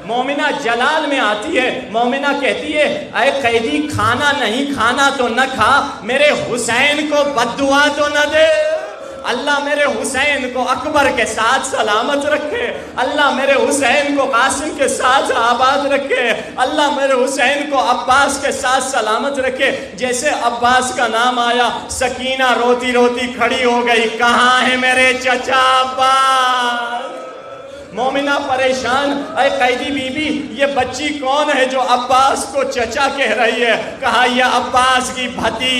مومنہ جلال میں آتی ہے، مومنہ کہتی ہے، اے قیدی کھانا نہیں کھانا تو نہ کھا، میرے حسین کو بد دعا تو نہ دے۔ اللہ میرے حسین کو اکبر کے ساتھ سلامت رکھے، اللہ میرے حسین کو قاسم کے ساتھ آباد رکھے، اللہ میرے حسین کو عباس کے ساتھ سلامت رکھے۔ جیسے عباس کا نام آیا، سکینہ روتی روتی کھڑی ہو گئی، کہاں ہے میرے چچا عباس؟ مومنہ پریشان، اے قیدی بی بی، یہ بچی کون ہے جو عباس کو چچا کہہ رہی ہے؟ کہا یہ عباس کی بھتی